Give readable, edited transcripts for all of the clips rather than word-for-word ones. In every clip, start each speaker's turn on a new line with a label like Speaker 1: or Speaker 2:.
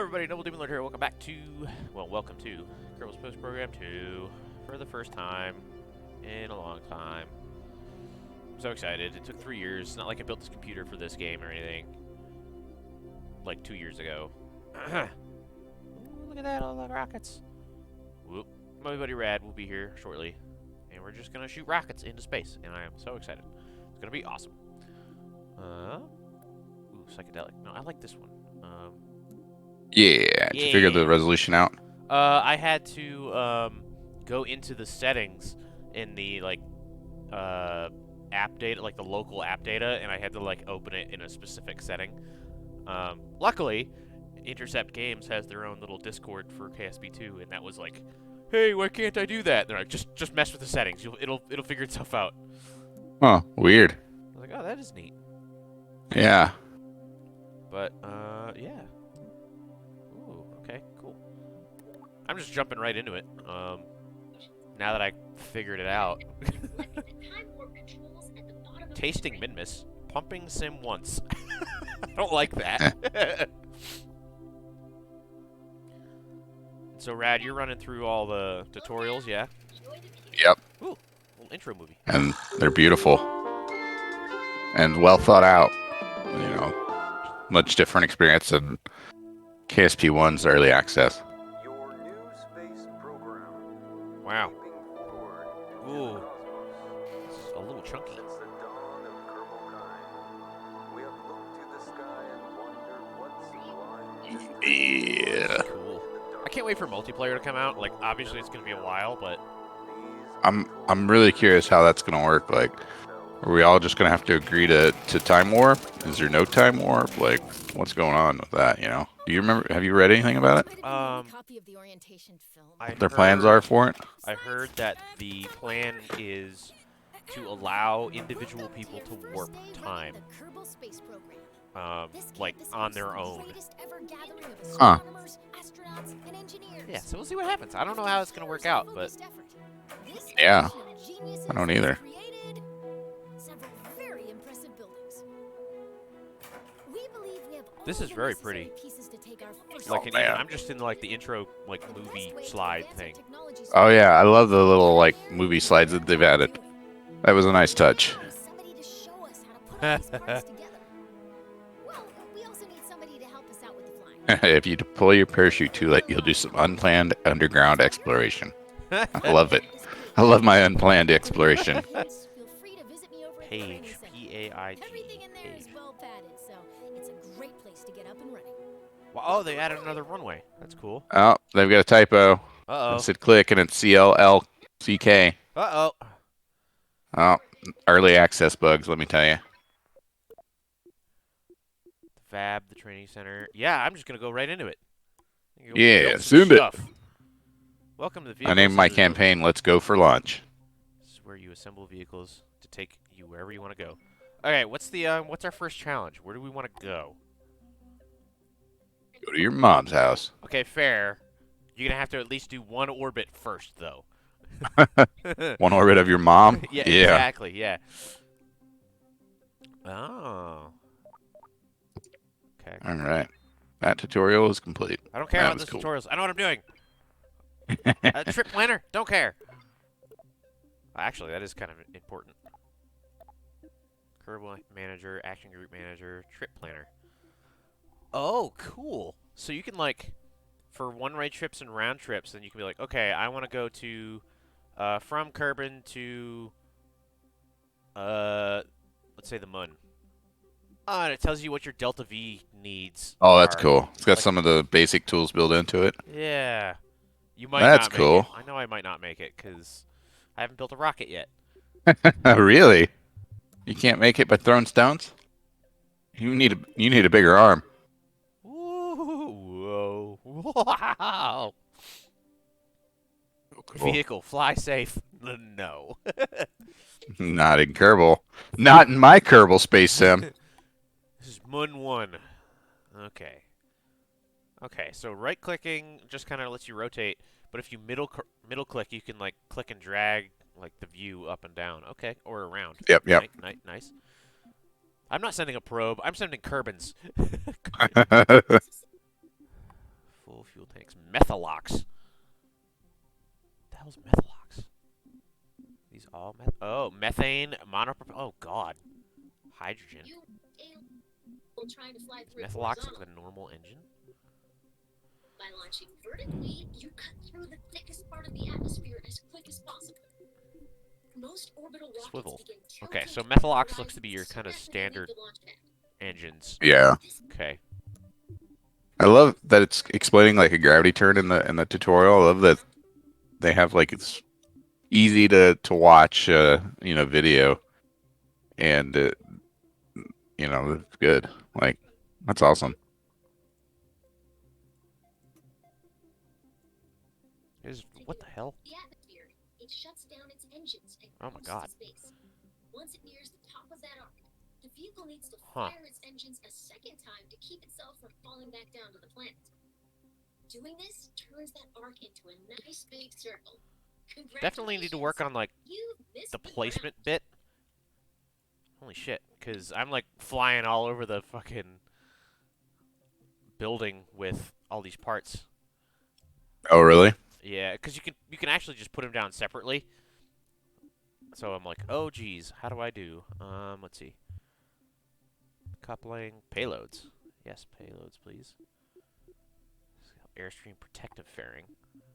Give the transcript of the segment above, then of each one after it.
Speaker 1: everybody, NobleDEMONLord here. Welcome back to, well, welcome to Kerbal Space Program 2 for the first time in a long time. I'm so excited. It took 3 years. It's not like I built this computer for this game or anything. Like 2 years ago. Ooh, look at that, all the rockets. Whoop. My buddy Rad will be here shortly. And we're just going to shoot rockets into space. And I am so excited. It's going to be awesome. Ooh, psychedelic. No, I like this one.
Speaker 2: Yeah, did you figure the resolution out?
Speaker 1: I had to go into the settings in the app data, like the local app data, and I had to like open it in a specific setting. Luckily, Intercept Games has their own little Discord for KSP2, and that was like, "Hey, why can't I do that?" And they're like, "Just mess with the settings. It'll figure itself out."
Speaker 2: Huh, weird.
Speaker 1: I was like, "Oh, that is neat."
Speaker 2: Yeah.
Speaker 1: But yeah. Ooh, okay, cool. I'm just jumping right into it. Now that I figured it out. Tasting Minmus. Pumping sim once. I don't like that. So, Rad, you're running through all the tutorials, yeah?
Speaker 2: Yep.
Speaker 1: Ooh, little intro movie.
Speaker 2: And they're beautiful. And well thought out. You know, much different experience than KSP1's early access.
Speaker 3: Your new space program.
Speaker 1: Wow. Ooh. This is a little chunky.
Speaker 3: Since the dawn of Kerbal kind, we have looked to the sky and wondered what's lying.
Speaker 2: Yeah.
Speaker 1: Cool. I can't wait for multiplayer to come out. Like, obviously it's going to be a while, but...
Speaker 2: I'm really curious how that's going to work. Like, are we all just going to have to agree to time warp? Is there no time warp? Like, what's going on with that, you know? Do you remember, have you read anything about it? What their plans are for it?
Speaker 1: I heard that the plan is to allow individual people to warp time. Like, on their own.
Speaker 2: Huh.
Speaker 1: Yeah, so we'll see what happens. I don't know how it's going to work out, but...
Speaker 2: Yeah. I don't either.
Speaker 1: This is very pretty. Like, I'm just in like the intro like movie slide thing.
Speaker 2: Oh yeah, I love the little like movie slides that they've added. That was a nice touch. If you deploy your parachute too late, you'll do some unplanned underground exploration. I love it. I love my unplanned exploration.
Speaker 1: Page, P-A-I-G. Wow, oh, they added another runway. That's cool.
Speaker 2: Oh, they've got a typo.
Speaker 1: Uh-oh.
Speaker 2: It said click and it's C-L-L-C-K.
Speaker 1: Uh-oh.
Speaker 2: Oh, early access bugs, let me tell you.
Speaker 1: Fab, the training center. Yeah, I'm just going to go right into it.
Speaker 2: Yeah, zoom it.
Speaker 1: Welcome to the vehicle.
Speaker 2: I named my campaign, Let's Go for Launch.
Speaker 1: This is where you assemble vehicles to take you wherever you want to go. Okay, what's our first challenge? Where do we want to go?
Speaker 2: Go to your mom's house.
Speaker 1: Okay, fair. You're going to have to at least do one orbit first, though.
Speaker 2: One orbit of your mom?
Speaker 1: Yeah, exactly, yeah. Oh. Okay.
Speaker 2: All right. That tutorial is complete.
Speaker 1: I don't care about those tutorials. I know what I'm doing. Trip planner. Don't care. Actually, that is kind of important. Kerbal manager, action group manager, trip planner. Oh, cool. So you can, like, for one-way trips and round trips, then you can be like, okay, I want to go to, from Kerbin to, let's say the Moon. Oh, and it tells you what your Delta V needs.
Speaker 2: Oh, that's cool. It's got like, some of the basic tools built into it.
Speaker 1: Yeah. You might
Speaker 2: that's
Speaker 1: not make
Speaker 2: cool.
Speaker 1: It. I know I might not make it, because I haven't built a rocket yet.
Speaker 2: Really? You can't make it by throwing stones? You need a bigger arm.
Speaker 1: Whoa. Wow.
Speaker 2: Cool.
Speaker 1: Vehicle, fly safe. No.
Speaker 2: Not in Kerbal. Not in my Kerbal Space Sim.
Speaker 1: This is Moon 1. Okay. Okay, so right-clicking just kind of lets you rotate, but if you middle click, you can like click and drag like the view up and down. Okay, or around.
Speaker 2: Yep.
Speaker 1: Nice. I'm not sending a probe. I'm sending Kerbins. full fuel tanks. Methalox. What the hell's methalox? These all methane, oh god. Hydrogen. Is methalox like the normal engine?
Speaker 4: By launching vertically, you cut through the thickest part of the atmosphere as quick as possible. Most orbital rockets
Speaker 1: Swivel.
Speaker 4: begin
Speaker 1: Okay,
Speaker 4: tilting
Speaker 1: so
Speaker 4: toward the
Speaker 1: methalox looks to be your
Speaker 4: horizon
Speaker 1: kind of
Speaker 4: soon after they leave
Speaker 1: standard
Speaker 4: the launch pad.
Speaker 1: engines.
Speaker 2: Yeah.
Speaker 1: Okay.
Speaker 2: I love that it's explaining like a gravity turn in the tutorial. I love that they have like it's easy to watch video, and it's good. Like that's awesome.
Speaker 1: What the hell?
Speaker 4: The atmosphere, it shuts down its engines and
Speaker 1: Oh my
Speaker 4: cruises
Speaker 1: god.
Speaker 4: to space. Once it nears the top of that arc, the vehicle needs to
Speaker 1: Huh.
Speaker 4: fire its engines a second time to keep itself from falling back down to the planet. Doing this turns that arc into a nice big circle.
Speaker 1: Definitely need to work on like
Speaker 4: You've missed
Speaker 1: the
Speaker 4: the
Speaker 1: placement
Speaker 4: ground.
Speaker 1: bit. Holy shit, because I'm like flying all over the fucking building with all these parts.
Speaker 2: Oh, really?
Speaker 1: Yeah, because you can actually just put them down separately. So I'm like, oh geez, how do I do? Let's see. Coupling, payloads. Yes, payloads, please. Airstream protective fairing.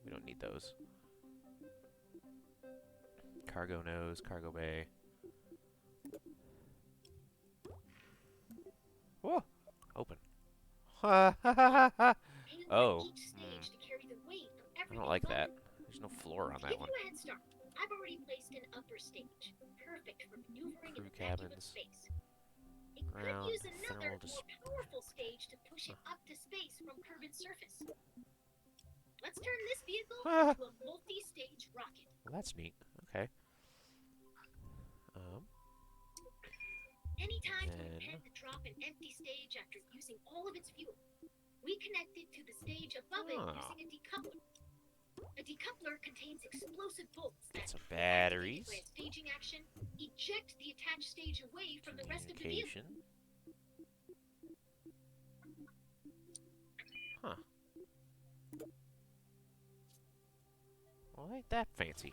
Speaker 1: We don't need those. Cargo nose, cargo bay. Whoa! Open.
Speaker 4: Payload
Speaker 1: Oh.
Speaker 4: each stage to carry the weight of
Speaker 1: I
Speaker 4: everything
Speaker 1: don't like that.
Speaker 4: above it.
Speaker 1: There's no floor on
Speaker 4: To
Speaker 1: that
Speaker 4: give
Speaker 1: one.
Speaker 4: you a head start, I've already placed an upper stage, perfect for maneuvering in
Speaker 1: Crew
Speaker 4: the vacuum of
Speaker 1: cabins.
Speaker 4: space. It could
Speaker 1: Ground,
Speaker 4: use another,
Speaker 1: thermal
Speaker 4: more powerful stage to push it up to space from Kerbal surface. Let's turn this vehicle into a multi-stage rocket.
Speaker 1: Well, that's neat. Okay.
Speaker 4: Anytime you
Speaker 1: Then-
Speaker 4: intend to drop an empty stage after using all of its fuel, we connect it to the stage above it using a decoupler. A decoupler contains explosive bolts that,
Speaker 1: Get some
Speaker 4: activated
Speaker 1: batteries.
Speaker 4: by a staging action, eject the attached stage away from the rest of the vehicle.
Speaker 1: Communication. Huh. Well, ain't that fancy.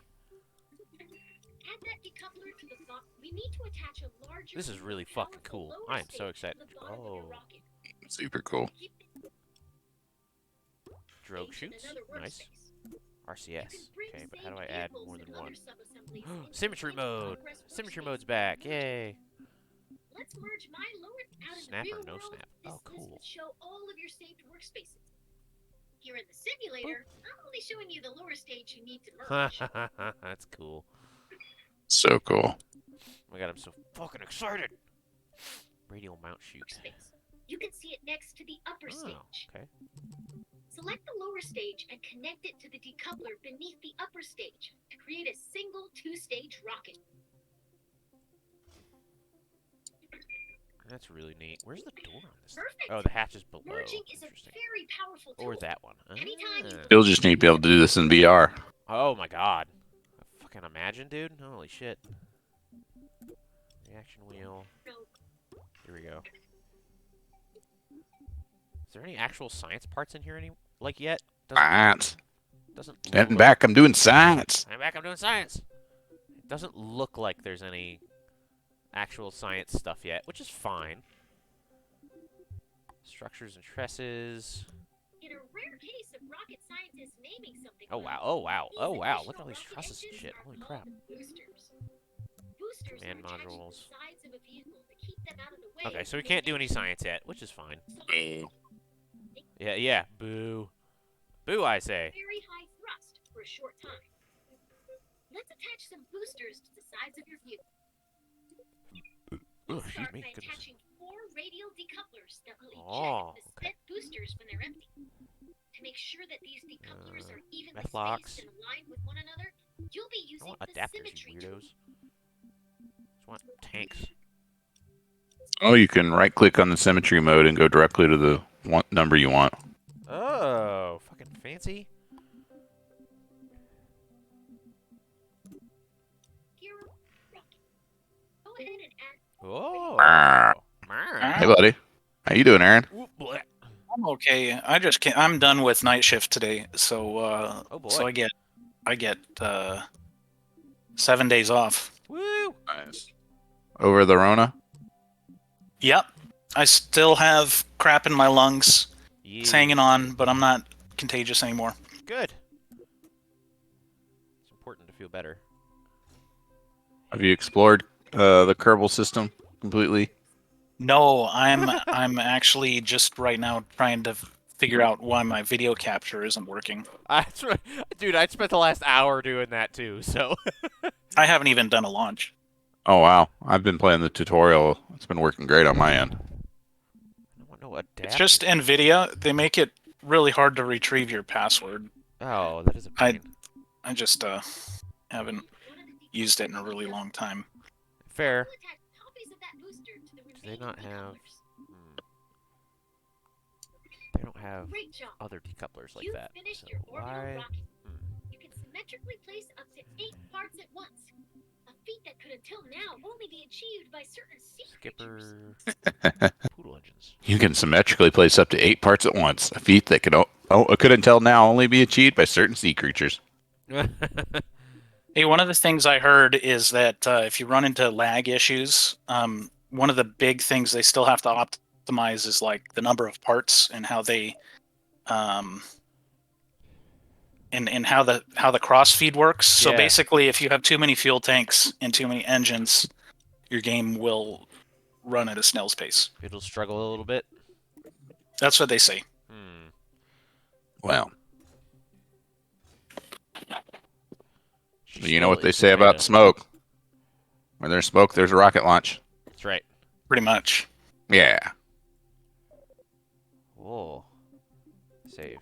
Speaker 4: Add that decoupler to the thought. We need to attach a larger.
Speaker 1: This is really
Speaker 4: more
Speaker 1: fucking
Speaker 4: powerful
Speaker 1: cool.
Speaker 4: lower
Speaker 1: I am so
Speaker 4: stage to
Speaker 1: excited.
Speaker 4: the bottom of your
Speaker 1: Oh.
Speaker 4: rocket.
Speaker 2: Super cool.
Speaker 4: Keep
Speaker 1: Drogue
Speaker 4: stage in
Speaker 1: shoots.
Speaker 4: another
Speaker 1: Nice.
Speaker 4: workspace.
Speaker 1: RCS.
Speaker 4: You can bring
Speaker 1: Okay, but how do I
Speaker 4: saved
Speaker 1: add
Speaker 4: vehicles
Speaker 1: more than
Speaker 4: and
Speaker 1: one?
Speaker 4: other sub-assemblies into
Speaker 1: Symmetry
Speaker 4: each
Speaker 1: mode.
Speaker 4: progress
Speaker 1: Symmetry
Speaker 4: workspace.
Speaker 1: mode's back. Yay.
Speaker 4: Let's merge my lower out in
Speaker 1: Snap
Speaker 4: the
Speaker 1: or
Speaker 4: real
Speaker 1: no
Speaker 4: world.
Speaker 1: snap?
Speaker 4: This
Speaker 1: Oh, cool.
Speaker 4: list would show all of your saved workspaces. Here in the simulator, I'm only showing you the lower stage you need to merge.
Speaker 1: That's cool.
Speaker 2: So cool.
Speaker 1: Oh my god, I'm so fucking excited. Radial mount chute.
Speaker 4: Workspace. You can see it next to the upper
Speaker 1: Oh,
Speaker 4: stage.
Speaker 1: okay.
Speaker 4: Select the lower stage and connect it to the decoupler beneath the upper stage to create a single two-stage rocket.
Speaker 1: That's really neat. Where's the door on this?
Speaker 4: Perfect.
Speaker 1: Oh, the hatch is below.
Speaker 4: Merging is a
Speaker 1: Interesting.
Speaker 4: very powerful tool.
Speaker 1: Or that one.
Speaker 4: Anytime you-
Speaker 1: Ah.
Speaker 2: You'll just need to be able to do this in VR.
Speaker 1: Oh my god. Fucking imagine, dude. Holy shit. Reaction wheel.
Speaker 4: No.
Speaker 1: Here we go. Is there any actual science parts in here yet?
Speaker 2: Science.
Speaker 1: Doesn't
Speaker 2: Heading
Speaker 1: look-
Speaker 2: back, I'm doing science.
Speaker 1: I'm back, I'm doing science. It doesn't look like there's any actual science stuff yet, which is fine. Structures and tresses.
Speaker 4: In a rare case of rocket scientists naming something.
Speaker 1: Oh
Speaker 4: well,
Speaker 1: wow, oh wow,
Speaker 4: these
Speaker 1: oh wow. Look
Speaker 4: additional
Speaker 1: at all these
Speaker 4: rocket
Speaker 1: trusses and
Speaker 4: engines
Speaker 1: shit.
Speaker 4: are
Speaker 1: Holy
Speaker 4: called
Speaker 1: crap.
Speaker 4: Boosters. Boosters
Speaker 1: Command
Speaker 4: are attached to
Speaker 1: modules.
Speaker 4: the sides of a vehicle to keep them out of the way.
Speaker 1: Okay, so we
Speaker 4: when
Speaker 1: can't do any
Speaker 4: engines
Speaker 1: science yet, which is fine.
Speaker 2: Boo.
Speaker 1: Yeah, boo. Boo, I say.
Speaker 4: very high thrust for a short time. Let's attach some boosters to the sides of your vehicle.
Speaker 1: Oh,
Speaker 4: Let's
Speaker 1: excuse
Speaker 4: start
Speaker 1: me,
Speaker 4: by
Speaker 1: goodness.
Speaker 4: attaching 4 radial decouplers that will eject
Speaker 1: Oh,
Speaker 4: the
Speaker 1: okay.
Speaker 4: spent boosters when they're empty. To make sure that these decouplers are evenly
Speaker 1: Methlocks.
Speaker 4: spaced and aligned with one another, you'll be
Speaker 1: I
Speaker 4: using
Speaker 1: want
Speaker 4: the
Speaker 1: adapters,
Speaker 4: symmetry
Speaker 1: you
Speaker 4: tool.
Speaker 1: weirdos. Just want tanks.
Speaker 2: Oh, you can right click on the symmetry mode and go directly to the number you want.
Speaker 1: Oh, fucking fancy.
Speaker 4: Here, rocket. Go ahead and add
Speaker 1: Oh.
Speaker 2: Arr.
Speaker 1: Arr.
Speaker 2: Hey, buddy. How you doing, Aaron?
Speaker 1: Whoop, bleh.
Speaker 5: I'm okay. I just can't. I'm done with night shift today, so
Speaker 1: Oh boy.
Speaker 5: so I get 7 days off.
Speaker 1: Woo!
Speaker 2: Nice. Over the Rona?
Speaker 5: Yep. I still have crap in my lungs. It's
Speaker 1: Yeah.
Speaker 5: hanging on, but I'm not contagious anymore.
Speaker 1: Good. It's important to feel better.
Speaker 2: Have you explored the Kerbal system completely?
Speaker 5: No, I'm actually just right now trying to figure out why my video capture isn't working.
Speaker 1: Dude, I spent the last hour doing that too, so.
Speaker 5: I haven't even done a launch.
Speaker 2: Oh wow, I've been playing the tutorial. It's been working great on my end.
Speaker 1: I don't know what
Speaker 5: It's just NVIDIA. They make it really hard to retrieve your password.
Speaker 1: Oh, that is a pain.
Speaker 5: I just haven't used it in a really long time.
Speaker 1: Fair.
Speaker 4: Copies of that booster to the
Speaker 1: Do they
Speaker 4: remaining
Speaker 1: not have?
Speaker 4: decouplers.
Speaker 1: They don't have
Speaker 4: Great job.
Speaker 1: other decouplers like
Speaker 4: You've
Speaker 1: that.
Speaker 4: finished
Speaker 1: So
Speaker 4: your orbital
Speaker 1: why?
Speaker 4: rocket. You can symmetrically place up to 8 parts at once. A feat that could until now only be achieved by certain sea creatures.
Speaker 1: Skipper poodle engines.
Speaker 2: You can symmetrically place up to 8 parts at once, a feat that could until now only be achieved by certain sea creatures.
Speaker 5: Hey, one of the things I heard is that if you run into lag issues, one of the big things they still have to optimize is like the number of parts and how they, and how the cross feed works. So
Speaker 1: Yeah.
Speaker 5: basically, if you have too many fuel tanks and too many engines, your game will run at a snail's pace.
Speaker 1: It'll struggle a little bit.
Speaker 5: That's what they say.
Speaker 2: Well,
Speaker 1: She's
Speaker 2: you know what
Speaker 1: still
Speaker 2: they
Speaker 1: in
Speaker 2: say about
Speaker 1: beta.
Speaker 2: smoke. When there's smoke, there's a rocket launch.
Speaker 1: That's right.
Speaker 5: Pretty much.
Speaker 2: Yeah.
Speaker 1: Whoa. Save.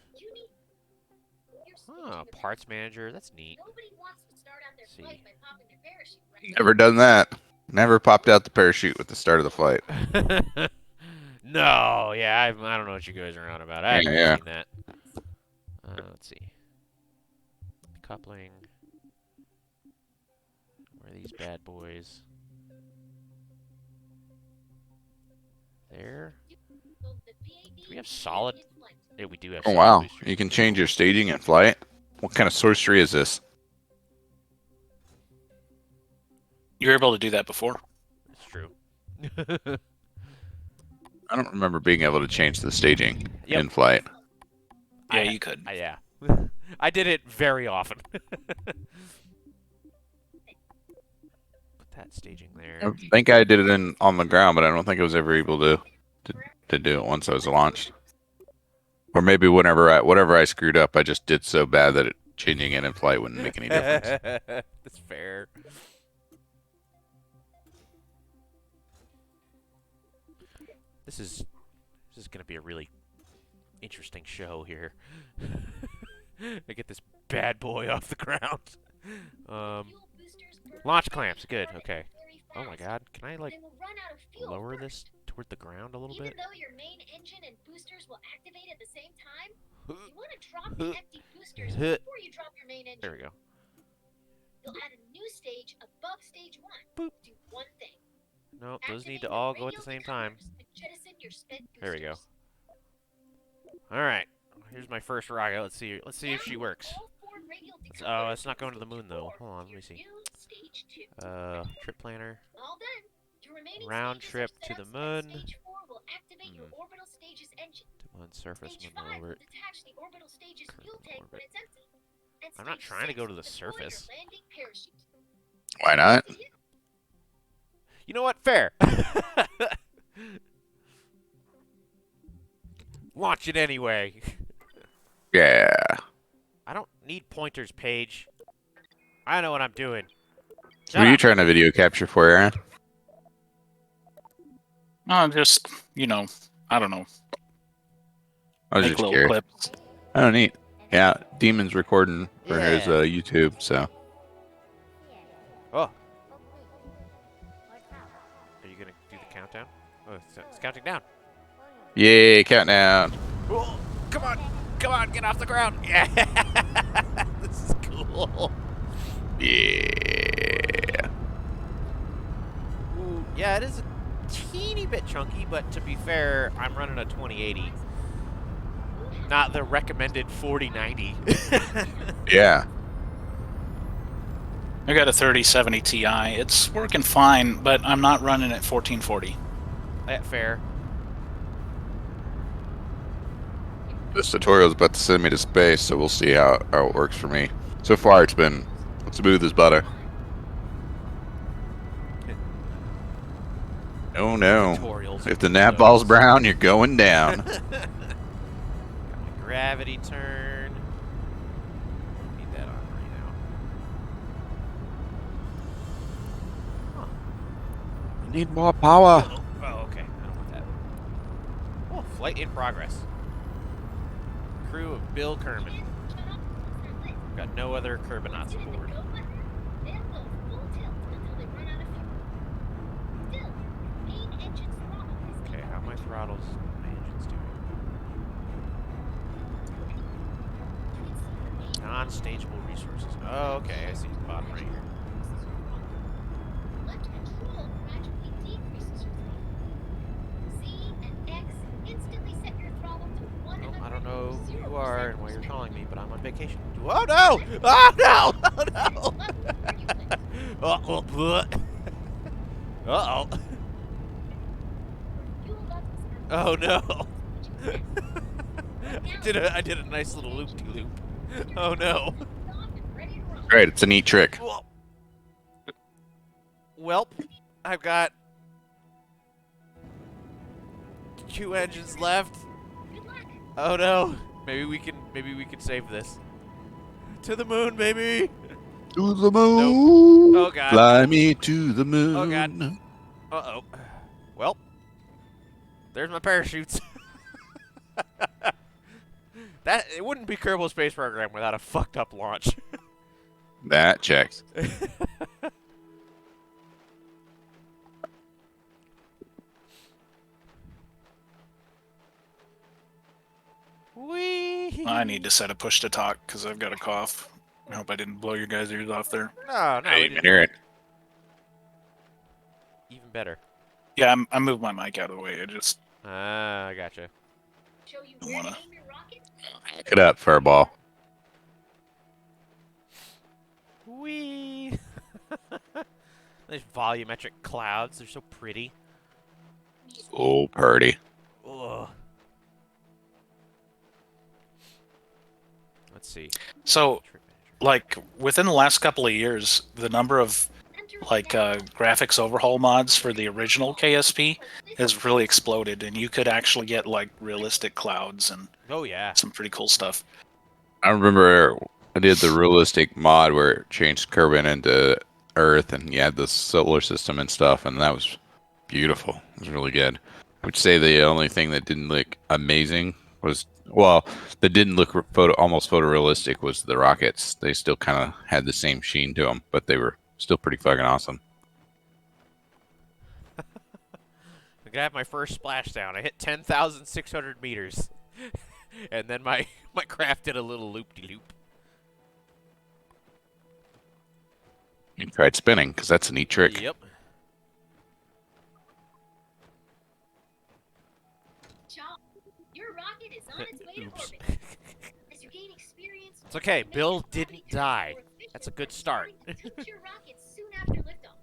Speaker 1: Oh, parts manager. That's neat.
Speaker 4: Nobody wants to start out their
Speaker 1: See.
Speaker 4: flight by popping their parachute, right?
Speaker 2: Never done that. Never popped out the parachute with the start of the flight.
Speaker 1: No, yeah, I don't know what you guys are on about. I haven't
Speaker 2: Yeah.
Speaker 1: seen that. Let's see. Coupling. Where are these bad boys? There.
Speaker 4: So the VAB
Speaker 1: Do we have solid?
Speaker 4: is flight.
Speaker 1: Yeah, we do have
Speaker 2: Oh
Speaker 1: solid
Speaker 2: wow,
Speaker 1: boosters.
Speaker 2: you can change your staging in flight? What kind of sorcery is this?
Speaker 5: You were able to do that before.
Speaker 1: It's true.
Speaker 2: I don't remember being able to change the staging
Speaker 1: Yep.
Speaker 2: in flight.
Speaker 5: Yeah, you could.
Speaker 1: Yeah. I did it very often. Put that staging there.
Speaker 2: I think I did it on the ground, but I don't think I was ever able to do it once I was launched. Or maybe whatever I screwed up, I just did so bad that changing it in flight wouldn't make any difference.
Speaker 1: That's fair. This is going to be a really interesting show here. I get this bad boy off the ground.
Speaker 4: Fuel boosters burn
Speaker 1: Launch clamps, good. Okay.
Speaker 4: very
Speaker 1: Oh my
Speaker 4: fast.
Speaker 1: God, can I like
Speaker 4: They will run out of fuel
Speaker 1: lower
Speaker 4: first.
Speaker 1: this toward the ground a little
Speaker 4: Even
Speaker 1: bit?
Speaker 4: though your main engine and boosters will activate at the same time, you want to drop the empty boosters before you drop your main engine.
Speaker 1: There we go.
Speaker 4: You'll add a new stage above stage 1.
Speaker 1: Boop.
Speaker 4: Do one thing.
Speaker 1: Nope, those need
Speaker 4: Activate
Speaker 1: to
Speaker 4: the
Speaker 1: all go at
Speaker 4: radial
Speaker 1: the same time.
Speaker 4: decouplers and jettison your spent
Speaker 1: There we go.
Speaker 4: boosters.
Speaker 1: All right. Here's my first rocket. Let's see if
Speaker 4: Now
Speaker 1: she
Speaker 4: with
Speaker 1: works.
Speaker 4: all 4 radial
Speaker 1: Oh,
Speaker 4: decouplers,
Speaker 1: it's not going to the moon though.
Speaker 4: you're
Speaker 1: Hold on, let me
Speaker 4: your
Speaker 1: see.
Speaker 4: new stage 2.
Speaker 1: Trip planner.
Speaker 4: All done. Your remaining
Speaker 1: Round
Speaker 4: stages
Speaker 1: trip
Speaker 4: are
Speaker 1: to
Speaker 4: set
Speaker 1: the
Speaker 4: up so that
Speaker 1: moon.
Speaker 4: Stage 4 will activate your orbital stage's engine.
Speaker 1: To moon surface,
Speaker 4: Stage
Speaker 1: moon
Speaker 4: 5 will
Speaker 1: orbit.
Speaker 4: detach the orbital stage's
Speaker 1: Curve
Speaker 4: fuel tank when
Speaker 1: orbit.
Speaker 4: it's empty. And
Speaker 1: I'm not
Speaker 4: stage
Speaker 1: trying to
Speaker 4: 6
Speaker 1: go to the
Speaker 4: will deploy your
Speaker 1: surface.
Speaker 4: landing parachute.
Speaker 2: Why not?
Speaker 1: You know what? Fair. Launch it anyway.
Speaker 2: Yeah.
Speaker 1: I don't need pointers, Paige. I know what I'm doing.
Speaker 2: Who
Speaker 1: Shut
Speaker 2: are you
Speaker 1: up.
Speaker 2: trying to video capture for, Aaron?
Speaker 5: Just, I don't know.
Speaker 2: I was
Speaker 5: Make
Speaker 2: just
Speaker 5: little
Speaker 2: curious.
Speaker 5: clips.
Speaker 2: Oh, neat. Yeah, Demon's recording for his
Speaker 1: Yeah.
Speaker 2: YouTube, so.
Speaker 1: Oh. Are you gonna do the countdown? Oh, it's counting down.
Speaker 2: Yay, countdown.
Speaker 1: Oh, come on, get off the ground. Yeah. This is cool.
Speaker 2: Yeah.
Speaker 1: Ooh, yeah, it is a teeny bit chunky, but to be fair, I'm running a 2080. Not the recommended 4090.
Speaker 2: Yeah.
Speaker 5: I got a 3070 Ti. It's working fine, but I'm not running at 1440.
Speaker 1: That fair.
Speaker 2: This tutorial is about to send me to space, so we'll see how it works for me. So far, it's been smooth as butter. Oh no.
Speaker 1: Tutorials.
Speaker 2: If the nav ball's brown, you're going down.
Speaker 1: Got my gravity turn. Need that on right now. Huh.
Speaker 2: Need more power.
Speaker 1: Oh, okay. I don't want that. Oh, flight in progress. Crew of Bill Kerman. Got no other Kerbinauts aboard. Okay, how my throttles, my engine's doing? Non-stageable resources. Oh, okay, I see the bottom right here.
Speaker 4: Left control gradually decreases your speed. C and X instantly set your throttle to 100.
Speaker 1: Well, I don't know who you are and why you're calling me, but I'm on vacation. Oh no! Oh no! Oh no! Uh-oh. Oh no! I did a nice little loop-de-loop. Oh no!
Speaker 2: Great, it's a neat trick.
Speaker 1: Welp, I've got 2 engines left. Oh no! Maybe we can save this. To the moon, baby!
Speaker 2: To the moon.
Speaker 1: Oh god.
Speaker 2: Fly me to the moon.
Speaker 1: Oh god. Uh-oh. Well, there's my parachutes. It wouldn't be Kerbal Space Program without a fucked up launch.
Speaker 2: That checks.
Speaker 1: Whee!
Speaker 5: I need to set a push to talk because I've got a cough. I hope I didn't blow your guys' ears off there.
Speaker 1: No,
Speaker 2: I
Speaker 1: we
Speaker 2: didn't even
Speaker 1: didn't.
Speaker 2: hear it.
Speaker 1: Even better.
Speaker 5: Yeah, I moved my mic out of the way. I just
Speaker 1: I gotcha.
Speaker 4: Show you
Speaker 5: Don't
Speaker 4: where to
Speaker 5: wanna.
Speaker 4: aim your rocket.
Speaker 2: Pick it up, furball.
Speaker 1: Whee! There's volumetric clouds. They're so pretty.
Speaker 2: Oh, purdy.
Speaker 1: Ugh. Let's see.
Speaker 5: so
Speaker 1: Trip manager.
Speaker 5: like within the last couple of years, the number of like graphics overhaul mods for the original KSP has really exploded, and you could actually get like realistic clouds and
Speaker 1: Oh yeah.
Speaker 5: some pretty cool stuff.
Speaker 2: I remember I did the realistic mod where it changed Kerbin into Earth, and you had the solar system and stuff, and that was beautiful. It was really good. I would say the only thing that didn't look amazing was, well, that didn't look almost photorealistic was the rockets. They still kind of had the same sheen to them, but they were still pretty fucking awesome.
Speaker 1: I'm gonna have my first splashdown. I hit 10,600 meters, and then my craft did a little loop-de-loop.
Speaker 2: You tried spinning, because that's a neat trick.
Speaker 1: Yep.
Speaker 4: Chop, your rocket is on its way to
Speaker 1: Oops.
Speaker 4: orbit. As you gain experience,
Speaker 1: It's okay.
Speaker 4: you make
Speaker 1: Bill
Speaker 4: your gravity
Speaker 1: didn't
Speaker 4: turn
Speaker 1: die.
Speaker 4: more efficient
Speaker 1: That's a good
Speaker 4: by
Speaker 1: start.
Speaker 4: starting to teach your rocket soon after liftoff.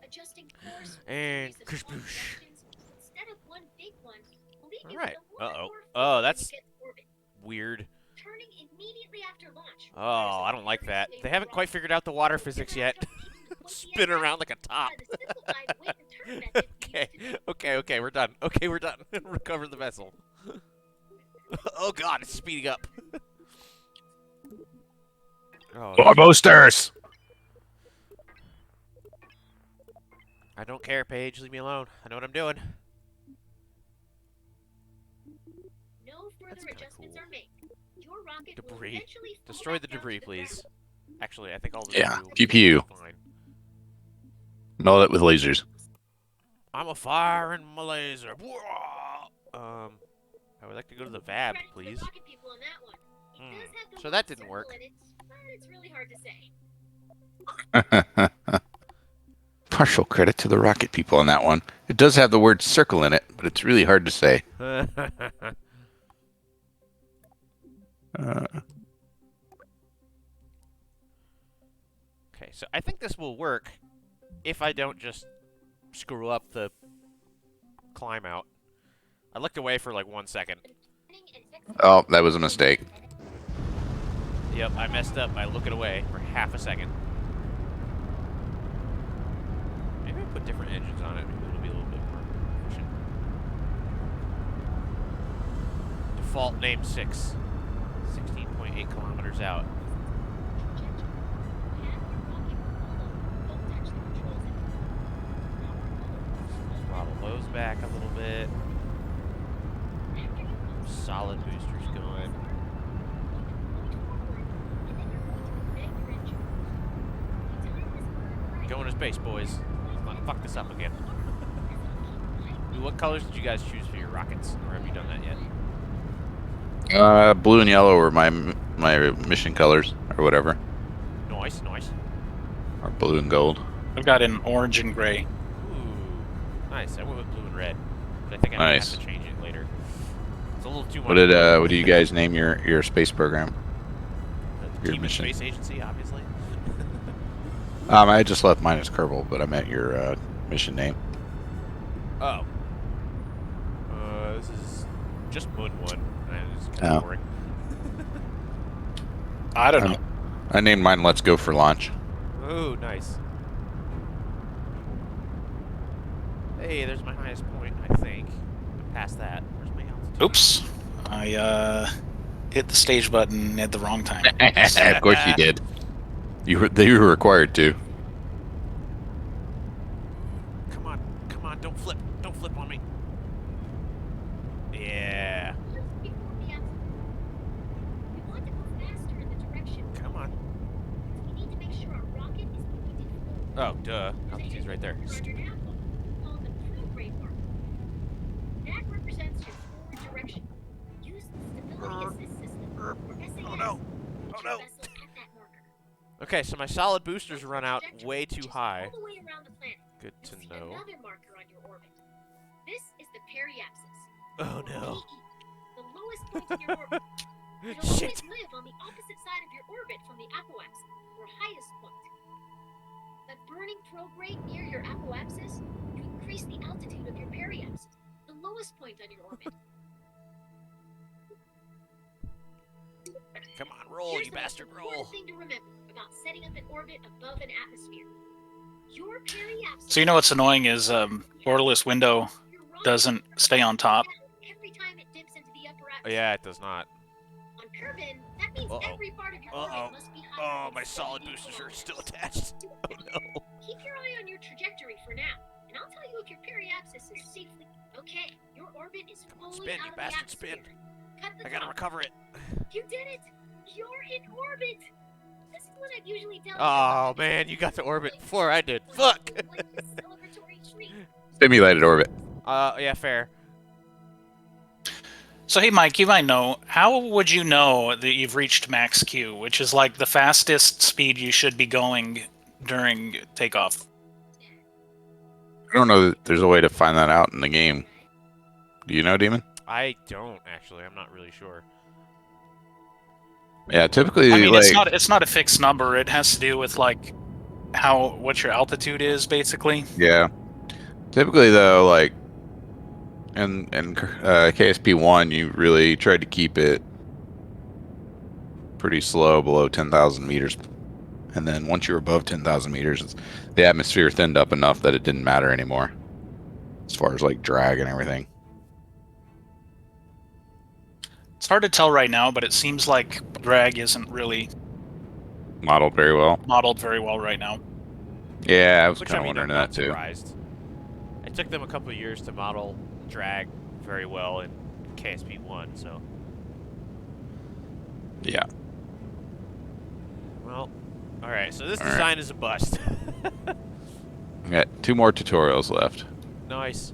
Speaker 4: Adjusting course for
Speaker 1: And
Speaker 4: series of small
Speaker 1: kerspoosh.
Speaker 4: sections instead of one big one will leave you
Speaker 1: Alright.
Speaker 4: with a lot
Speaker 1: Uh-oh.
Speaker 4: more
Speaker 1: Oh,
Speaker 4: fuel when
Speaker 1: that's
Speaker 4: you get to orbit.
Speaker 1: weird.
Speaker 4: Turning immediately after launch
Speaker 1: Oh,
Speaker 4: requires
Speaker 1: I
Speaker 4: a
Speaker 1: don't like
Speaker 4: very
Speaker 1: that.
Speaker 4: stable
Speaker 1: They haven't quite
Speaker 4: rocket.
Speaker 1: figured out the water physics
Speaker 4: You're
Speaker 1: yet.
Speaker 4: gonna have to keep the pointy
Speaker 1: Spin
Speaker 4: end
Speaker 1: around like a top.
Speaker 4: by the simplified wait and turn method we
Speaker 1: Okay.
Speaker 4: used to do.
Speaker 1: Okay, we're done. Okay, we're done. Recover the vessel. Oh god, it's speeding up. Oh,
Speaker 2: More boosters!
Speaker 1: I don't care, Paige. Leave me alone. I know what I'm doing.
Speaker 4: No further
Speaker 1: That's kinda
Speaker 4: adjustments
Speaker 1: cool.
Speaker 4: are made. Your rocket will
Speaker 1: Debris.
Speaker 4: eventually fall
Speaker 1: Destroy
Speaker 4: back
Speaker 1: the
Speaker 4: down to
Speaker 1: debris,
Speaker 4: the
Speaker 1: please.
Speaker 4: ground.
Speaker 1: Actually, I think all the
Speaker 2: Yeah,
Speaker 1: debris will
Speaker 2: pew
Speaker 1: be
Speaker 2: pew.
Speaker 1: fine.
Speaker 2: Melt it with lasers.
Speaker 1: I'm a fire in my laser. I would like to go to the VAB,
Speaker 4: Credit to the
Speaker 1: please.
Speaker 4: rocket people on that one. It
Speaker 1: Hmm.
Speaker 4: does have the
Speaker 1: So
Speaker 4: word
Speaker 1: that didn't
Speaker 4: circle
Speaker 1: work.
Speaker 4: in it, but it's really hard to say.
Speaker 2: Partial credit to the rocket people on that one. It does have the word circle in it, but it's really hard to say.
Speaker 1: Okay, so I think this will work if I don't just screw up the climb out. I looked away for like 1 second.
Speaker 2: Oh, that was a mistake.
Speaker 1: Yep, I messed up by looking away for half a second. Maybe I put different engines on it. Maybe it'll be a little bit more efficient. Default name 6. 16.8 kilometers out. Throttle those back a little bit. Solid boosters going. Going to space, boys. Let's not fuck this up again. What colors did you guys choose for your rockets? Or have you done that yet?
Speaker 2: Blue and yellow were my mission colors, or whatever.
Speaker 1: Nice, nice.
Speaker 2: Or blue and gold.
Speaker 5: I've got an orange and gray.
Speaker 1: Ooh, nice. I went with blue and red. But I think I might have to change it later. It's a little too much.
Speaker 2: What do you guys name your space program? Your
Speaker 1: TV
Speaker 2: mission.
Speaker 1: Space Agency, obviously.
Speaker 2: I just left mine as Kerbal, but I meant your mission name.
Speaker 1: Oh. This is just Moon 1. It's kind of boring.
Speaker 5: I don't know.
Speaker 2: I named mine Let's Go for Launch.
Speaker 1: Ooh, nice. Hey, there's my highest point, I think. Past that. Where's my altitude?
Speaker 5: Oops. I hit the stage button at the wrong time.
Speaker 2: Of course you did. You were required to.
Speaker 1: Come on, don't flip on me. Yeah. Come on. Oh, duh. Altitude's right there. Stupid.
Speaker 4: That represents your forward direction. Use the stability assist system, or SAS,
Speaker 1: Oh no.
Speaker 4: to
Speaker 1: Oh no.
Speaker 4: vessel at that marker.
Speaker 1: Okay, so my solid boosters run out way too high.
Speaker 4: All the way around the planet.
Speaker 1: Good to
Speaker 4: You'll see
Speaker 1: know.
Speaker 4: another marker on your orbit. This is the periapsis.
Speaker 1: Oh no.
Speaker 4: The lowest point in your orbit. It'll
Speaker 1: Shit.
Speaker 4: always live on the opposite side of your orbit from the apoapsis, or highest point. By burning prograde near your apoapsis, you increase the altitude of your periapsis, the lowest point on your orbit.
Speaker 1: Come on, roll,
Speaker 4: Here's
Speaker 1: you
Speaker 4: the most
Speaker 1: bastard, roll.
Speaker 4: important thing to remember about setting up an orbit above an atmosphere. Your periapsis.
Speaker 5: So you know what's annoying is borderless window doesn't stay on top.
Speaker 4: Every time it dips into the upper
Speaker 1: Oh,
Speaker 4: atmosphere.
Speaker 1: yeah, it does not.
Speaker 4: On Kerbin, that means every part of your orbit must be higher
Speaker 1: Oh,
Speaker 4: than
Speaker 1: my solid
Speaker 4: 70
Speaker 1: boosters are
Speaker 4: kilometers.
Speaker 1: still attached. Oh no.
Speaker 4: Keep your eye on your trajectory for now, and I'll tell you if your periapsis is safely. Okay, your orbit is fully
Speaker 1: Spin, you
Speaker 4: out of
Speaker 1: bastard,
Speaker 4: the
Speaker 1: spin.
Speaker 4: atmosphere. Cut the
Speaker 1: I gotta
Speaker 4: top.
Speaker 1: recover it.
Speaker 4: You did it! You're in orbit! This is what I'd usually tell you.
Speaker 1: Oh man, you got to orbit before I did. Fuck.
Speaker 2: Simulated orbit.
Speaker 1: Yeah, fair.
Speaker 5: So hey Mike, you might know, how would you know that you've reached max Q, which is like the fastest speed you should be going during takeoff?
Speaker 2: I don't know that there's a way to find that out in the game. Do you know, Demon?
Speaker 1: I don't actually. I'm not really sure.
Speaker 2: Yeah, typically,
Speaker 5: I mean,
Speaker 2: like,
Speaker 5: it's not a fixed number. It has to do with like what your altitude is, basically.
Speaker 2: yeah. Typically, though, like in KSP1, you really tried to keep it pretty slow, below 10,000 meters, and then once you're above 10,000 meters, the atmosphere thinned up enough that it didn't matter anymore, as far as like drag and everything.
Speaker 5: It's hard to tell right now, but it seems like drag isn't really
Speaker 2: Modeled very well.
Speaker 5: modeled very well right now.
Speaker 2: Yeah, I was
Speaker 1: Which
Speaker 2: kind
Speaker 1: I
Speaker 2: of
Speaker 1: mean,
Speaker 2: wondering
Speaker 1: I'm not
Speaker 2: that too.
Speaker 1: surprised. It took them a couple of years to model drag very well in KSP1, so.
Speaker 2: Yeah.
Speaker 1: Well, alright, so this
Speaker 2: All right.
Speaker 1: design is a bust.
Speaker 2: We got 2 more tutorials left.
Speaker 1: Nice.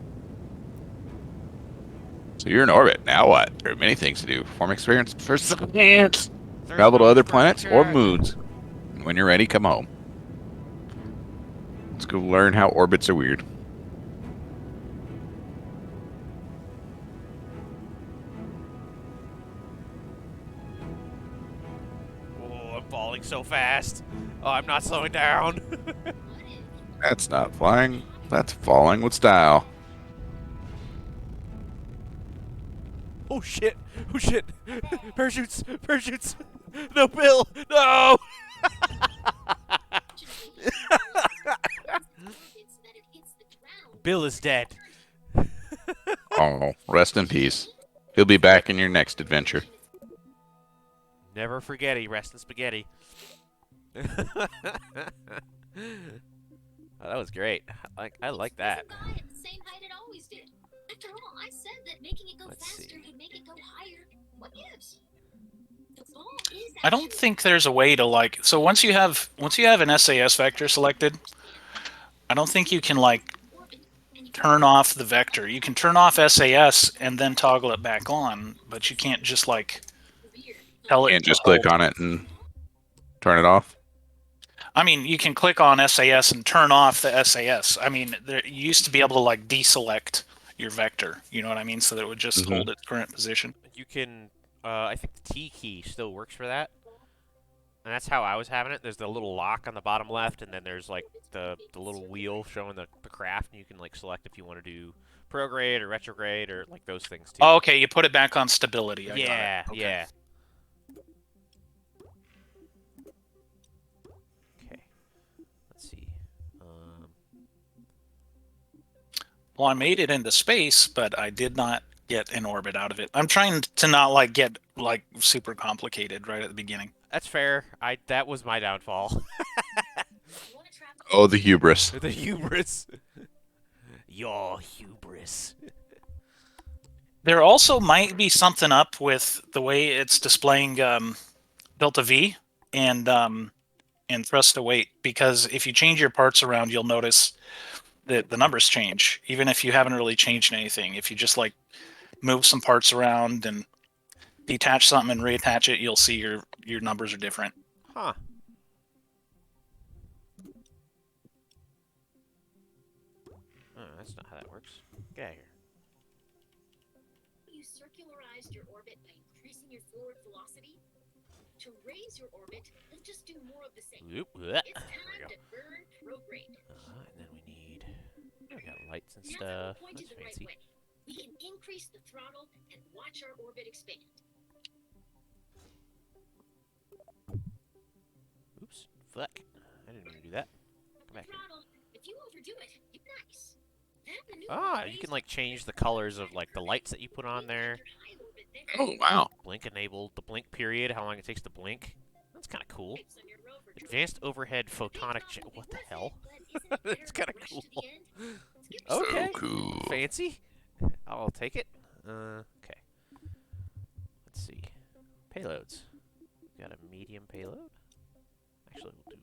Speaker 2: So you're in orbit. Now what? There are many things to do. Perform experience for science. Travel to other planets or moons. And when you're ready, come home. Let's go learn how orbits are weird.
Speaker 1: falling so fast. Oh, I'm not slowing down.
Speaker 2: That's not flying. That's falling with style.
Speaker 1: Oh shit! Oh shit! Parachutes! Parachutes! No, Bill! No! Bill is dead.
Speaker 2: Oh, rest in peace. He'll be back in your next adventure.
Speaker 1: Never forgetty, rest in spaghetti. Oh, that was great. I like that.
Speaker 4: After all, I said that making it go
Speaker 1: Let's
Speaker 4: faster
Speaker 1: see.
Speaker 4: would make it go higher. What gives? The ball is
Speaker 5: I don't
Speaker 4: actually
Speaker 5: think there's a way to like. So once you have an SAS vector selected, I don't think you can like
Speaker 4: orbit, and you
Speaker 5: turn off the vector. You can turn off SAS and then toggle it back on, but you can't just like
Speaker 4: weird.
Speaker 5: tell it
Speaker 2: Can't
Speaker 5: to
Speaker 2: just click
Speaker 5: hold.
Speaker 2: on it and turn it off.
Speaker 5: I mean, you can click on SAS and turn off the SAS. I mean, you used to be able to like deselect your vector. You know what I mean? So that it would just hold its current position.
Speaker 1: You can, I think the T key still works for that. And that's how I was having it. There's the little lock on the bottom left, and then there's like the little wheel showing the craft, and you can like select if you want to do prograde or retrograde or like those things too.
Speaker 5: Oh, okay. You put it back on stability. I got
Speaker 1: yeah,
Speaker 5: it. Okay.
Speaker 1: yeah. Okay. Let's see.
Speaker 5: Well, I made it into space, but I did not get an orbit out of it. I'm trying to not like get like super complicated right at the beginning.
Speaker 1: That's fair. That was my downfall.
Speaker 4: You want to travel
Speaker 2: Oh, the hubris.
Speaker 1: The hubris. Your hubris.
Speaker 5: There also might be something up with the way it's displaying delta V and thrust to weight, because if you change your parts around, you'll notice that the numbers change, even if you haven't really changed anything. If you just like move some parts around and detach something and reattach it, you'll see your numbers are different.
Speaker 1: Huh. Oh, that's not how that works. Get out of here.
Speaker 4: You circularized your orbit by increasing your forward velocity. To raise your orbit, you'll just do more of the same.
Speaker 1: Oop, bleh.
Speaker 4: It's
Speaker 1: There we
Speaker 4: time
Speaker 1: go.
Speaker 4: to burn prograde.
Speaker 1: And then we need. We got lights and
Speaker 4: Now that
Speaker 1: stuff.
Speaker 4: we're pointed
Speaker 1: That's
Speaker 4: the right
Speaker 1: fancy.
Speaker 4: way, we can increase the throttle and watch our orbit expand.
Speaker 1: Oops. Fuck. I didn't mean to do that. Come back here.
Speaker 4: Throttle. If you overdo it, it's nice. That maneuver
Speaker 1: Ah,
Speaker 4: will
Speaker 1: you
Speaker 4: raise
Speaker 1: can like change the colors of like the lights that you put on there.
Speaker 4: your high orbit there.
Speaker 2: Oh, wow.
Speaker 1: Blink enabled. The blink period. How long it takes to blink. That's kind of cool.
Speaker 4: Pipes on your rover drive.
Speaker 1: Advanced overhead photonic. What the hell? That's kind of cool.
Speaker 2: So
Speaker 1: Okay.
Speaker 2: cool.
Speaker 1: Fancy. I'll take it. Okay. Let's see. Payloads. Got a medium payload. Actually, we'll do.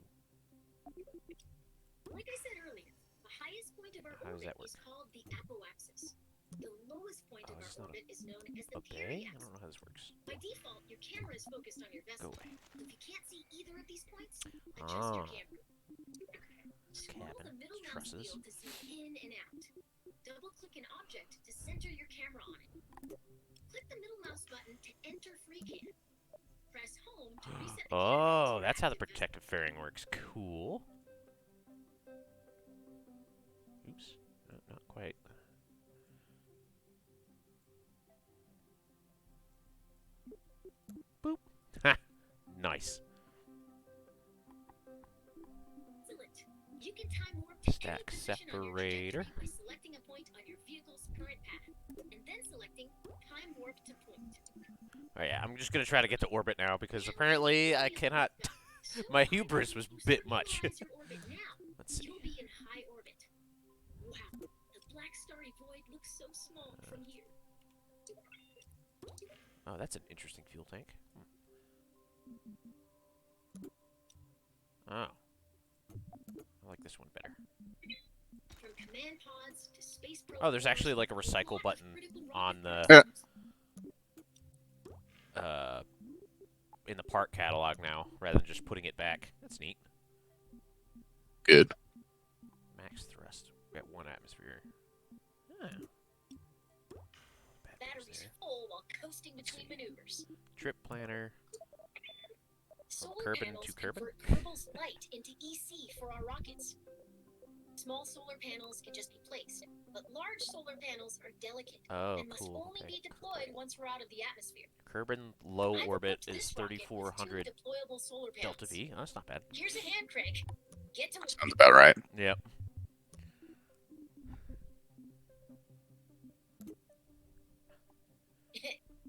Speaker 4: Like I said earlier, the highest point of our
Speaker 1: How does
Speaker 4: orbit
Speaker 1: that work?
Speaker 4: is called the apoapsis. The lowest point
Speaker 1: Oh,
Speaker 4: of
Speaker 1: is this
Speaker 4: our
Speaker 1: not
Speaker 4: orbit is known as
Speaker 1: A
Speaker 4: the
Speaker 1: bay? I
Speaker 4: periapsis.
Speaker 1: don't know how this works.
Speaker 4: By default, your camera is focused on your
Speaker 1: Go
Speaker 4: vessel.
Speaker 1: away.
Speaker 4: If you can't see either of these points, adjust your
Speaker 1: Ah.
Speaker 4: camera. Scroll
Speaker 1: Cabin.
Speaker 4: the middle mouse
Speaker 1: Trusses.
Speaker 4: wheel to zoom in and out. Double-click an object to center your camera on it. Click the middle mouse button to enter FreeCam. Press home to reset the camera
Speaker 1: Oh,
Speaker 4: to
Speaker 1: that's how the
Speaker 4: active
Speaker 1: protective fairing works. Cool. Oops. No, not quite. Boop. Ha! Nice.
Speaker 4: Excellent. You can time warp to
Speaker 1: Stack
Speaker 4: any position on your
Speaker 1: separator.
Speaker 4: trajectory by selecting a point on your vehicle's current path, and then selecting time warp to point.
Speaker 1: Oh yeah, I'm just gonna try to get to orbit now because apparently I cannot. My hubris was a bit much.
Speaker 4: Circularize your orbit now.
Speaker 1: Let's see.
Speaker 4: You'll be in high orbit. Wow, the black starry void looks so small from here.
Speaker 1: Oh, that's an interesting fuel tank. Oh. I like this one better.
Speaker 4: From command pods to space
Speaker 1: Oh, there's actually like a
Speaker 4: programs,
Speaker 1: recycle
Speaker 4: lot of
Speaker 1: button
Speaker 4: critical
Speaker 1: on
Speaker 4: rocket
Speaker 1: the
Speaker 2: Yeah.
Speaker 1: in the part catalog now, rather than just putting it back. That's neat.
Speaker 2: Good.
Speaker 1: Max thrust at 1 atmosphere. Huh. Bad news
Speaker 4: batteries
Speaker 1: there.
Speaker 4: full while coasting between maneuvers.
Speaker 1: Trip planner.
Speaker 4: Solar
Speaker 1: Kerbin
Speaker 4: panels
Speaker 1: to Kerbin?
Speaker 4: convert Kerbal's light into EC for our rockets. Small solar panels can just be placed, but large solar panels are delicate
Speaker 1: Oh,
Speaker 4: and must
Speaker 1: cool.
Speaker 4: only
Speaker 1: Okay.
Speaker 4: be deployed once we're out of the atmosphere.
Speaker 1: Kerbin low
Speaker 4: I've
Speaker 1: orbit
Speaker 4: equipped
Speaker 1: is
Speaker 4: this rocket with
Speaker 1: 3,400
Speaker 4: 2 deployable solar panels.
Speaker 1: Delta V. Oh, that's not bad.
Speaker 4: Here's a hand crank. Get to
Speaker 2: Sounds about right.
Speaker 1: Yep.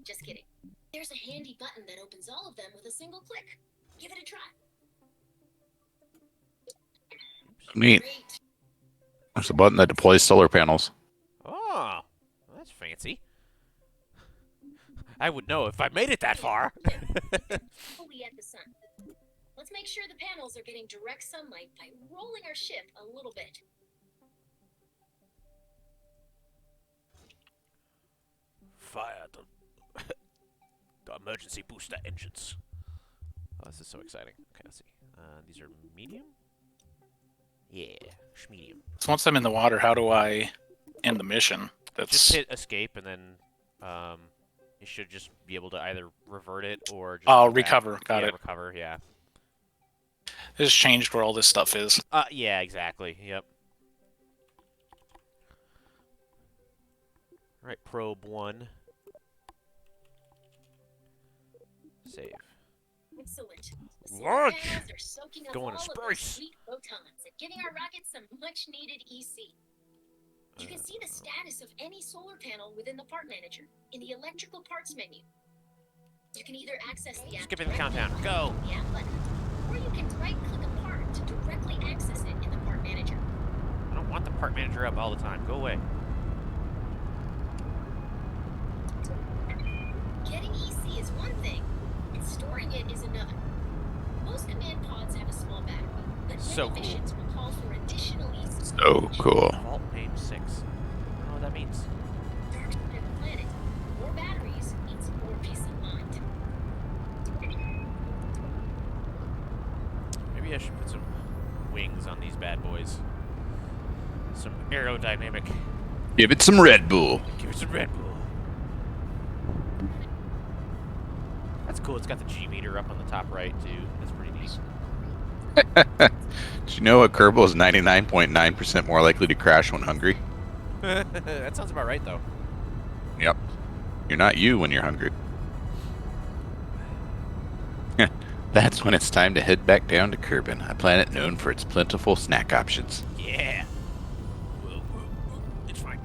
Speaker 4: Just kidding. There's a handy button that opens all of them with a single click. Give it a try.
Speaker 2: Neat.
Speaker 4: Great.
Speaker 2: There's a button that deploys solar panels.
Speaker 1: Oh, that's fancy. I would know if I made it that far.
Speaker 4: Fully at the sun. Let's make sure the panels are getting direct sunlight by rolling our ship a little bit.
Speaker 1: Fire the emergency booster engines. Oh, this is so exciting. Okay, let's see. These are medium? Yeah, medium.
Speaker 5: So once I'm in the water, how do I end the mission?
Speaker 1: Just
Speaker 5: That's
Speaker 1: hit escape and then you should just be able to either revert it or just
Speaker 5: oh,
Speaker 1: go back.
Speaker 5: recover. Got
Speaker 1: Yeah,
Speaker 5: it.
Speaker 1: recover, yeah.
Speaker 5: It just changed where all this stuff is.
Speaker 1: Yeah, exactly. Yep. Alright, probe 1. Save.
Speaker 4: Excellent. The solar
Speaker 1: Launch!
Speaker 4: panels are soaking up
Speaker 1: Going
Speaker 4: all
Speaker 1: to
Speaker 4: of those
Speaker 1: space.
Speaker 4: sweet photons and giving our rockets some much-needed EC. You can see the status of any solar panel within the part manager in the electrical parts menu. You can either access the app
Speaker 1: Skipping the
Speaker 4: directly
Speaker 1: countdown.
Speaker 4: by
Speaker 1: Go!
Speaker 4: clicking the app button, or you can right-click a part to directly access it in the part manager.
Speaker 1: I don't want the part manager up all the time. Go away.
Speaker 4: Getting EC is one thing, and storing it is another. Most command pods have a small battery, but
Speaker 1: So
Speaker 4: many
Speaker 1: cool.
Speaker 4: missions will call for additional EC.
Speaker 2: So cool.
Speaker 1: Vault name 6. I don't know what that means.
Speaker 4: Dark side of the planet. More batteries means more peace of mind.
Speaker 1: Maybe I should put some wings on these bad boys. Some aerodynamic.
Speaker 2: Give it some Red Bull.
Speaker 1: Give it some Red Bull. That's cool. It's got the G meter up on the top right too. That's pretty neat.
Speaker 2: Did you know a Kerbal is 99.9% more likely to crash when hungry?
Speaker 1: That sounds about right though.
Speaker 2: Yep. You're not you when you're hungry. That's when it's time to head back down to Kerbin, a planet known for its plentiful snack options.
Speaker 1: Yeah. Whoa, whoa, whoa. It's fine.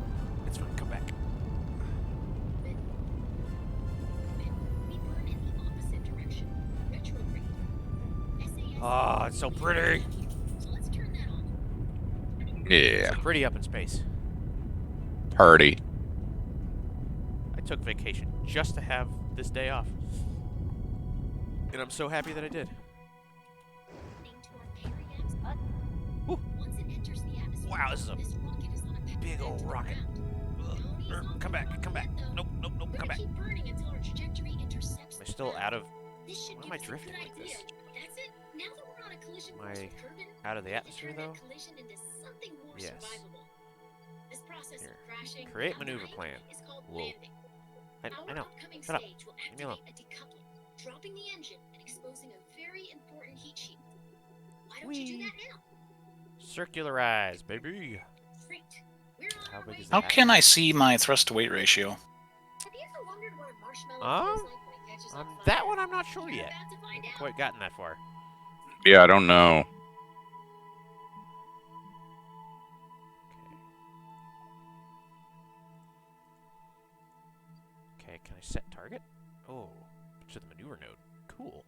Speaker 1: It's fine. Come back.
Speaker 4: We burn in the opposite direction. Retrograde. SAS.
Speaker 1: Oh, it's so pretty.
Speaker 4: So let's turn that on.
Speaker 2: Yeah.
Speaker 1: So pretty up in space.
Speaker 2: Party.
Speaker 1: I took vacation just to have this day off. And I'm so happy that I did.
Speaker 4: To our periapse button.
Speaker 1: Woo.
Speaker 4: Once it enters the atmosphere,
Speaker 1: Wow, this is a
Speaker 4: this rocket is on a path
Speaker 1: big old
Speaker 4: to the
Speaker 1: rocket.
Speaker 4: ground.
Speaker 1: Ugh.
Speaker 4: Don't ease off
Speaker 1: Come
Speaker 4: the
Speaker 1: back.
Speaker 4: rocket
Speaker 1: Come back.
Speaker 4: yet, though.
Speaker 1: Nope, nope, nope.
Speaker 4: We're
Speaker 1: Come
Speaker 4: gonna
Speaker 1: back.
Speaker 4: keep burning until our trajectory intercepts
Speaker 1: Am I
Speaker 4: the
Speaker 1: still
Speaker 4: ground.
Speaker 1: out of...
Speaker 4: This should
Speaker 1: Why
Speaker 4: give
Speaker 1: am I
Speaker 4: us a
Speaker 1: drifting
Speaker 4: good
Speaker 1: like
Speaker 4: idea.
Speaker 1: this?
Speaker 4: That's it. Now that we're on a collision
Speaker 1: Am
Speaker 4: course
Speaker 1: I
Speaker 4: with Kerbin,
Speaker 1: out of the
Speaker 4: we can
Speaker 1: atmosphere
Speaker 4: turn that
Speaker 1: though?
Speaker 4: collision into something more
Speaker 1: Yes.
Speaker 4: survivable. This process
Speaker 1: Here.
Speaker 4: of crashing
Speaker 1: Create
Speaker 4: and
Speaker 1: maneuver
Speaker 4: dying
Speaker 1: plan.
Speaker 4: is called
Speaker 1: Whoa.
Speaker 4: landing.
Speaker 1: I
Speaker 4: Our
Speaker 1: know.
Speaker 4: upcoming
Speaker 1: Shut up.
Speaker 4: stage will
Speaker 1: Leave me alone.
Speaker 4: activate a decoupling, dropping the engine and exposing a very important heat shield. Why don't you do
Speaker 1: Whee.
Speaker 4: that now?
Speaker 1: Circularize, baby.
Speaker 4: Great. We're on
Speaker 1: How
Speaker 4: our
Speaker 1: big
Speaker 4: way
Speaker 1: is
Speaker 5: How
Speaker 1: that?
Speaker 5: can I see my thrust to weight ratio?
Speaker 4: Have you ever wondered what a marshmallow
Speaker 1: Um,
Speaker 4: feels like when it catches on fire?
Speaker 1: That one I'm not sure
Speaker 4: You're
Speaker 1: yet.
Speaker 4: about to
Speaker 1: I
Speaker 4: find
Speaker 1: haven't
Speaker 4: out.
Speaker 1: quite gotten that far.
Speaker 2: Yeah, I don't know.
Speaker 1: Okay, can I set target? Oh, to the maneuver node. Cool.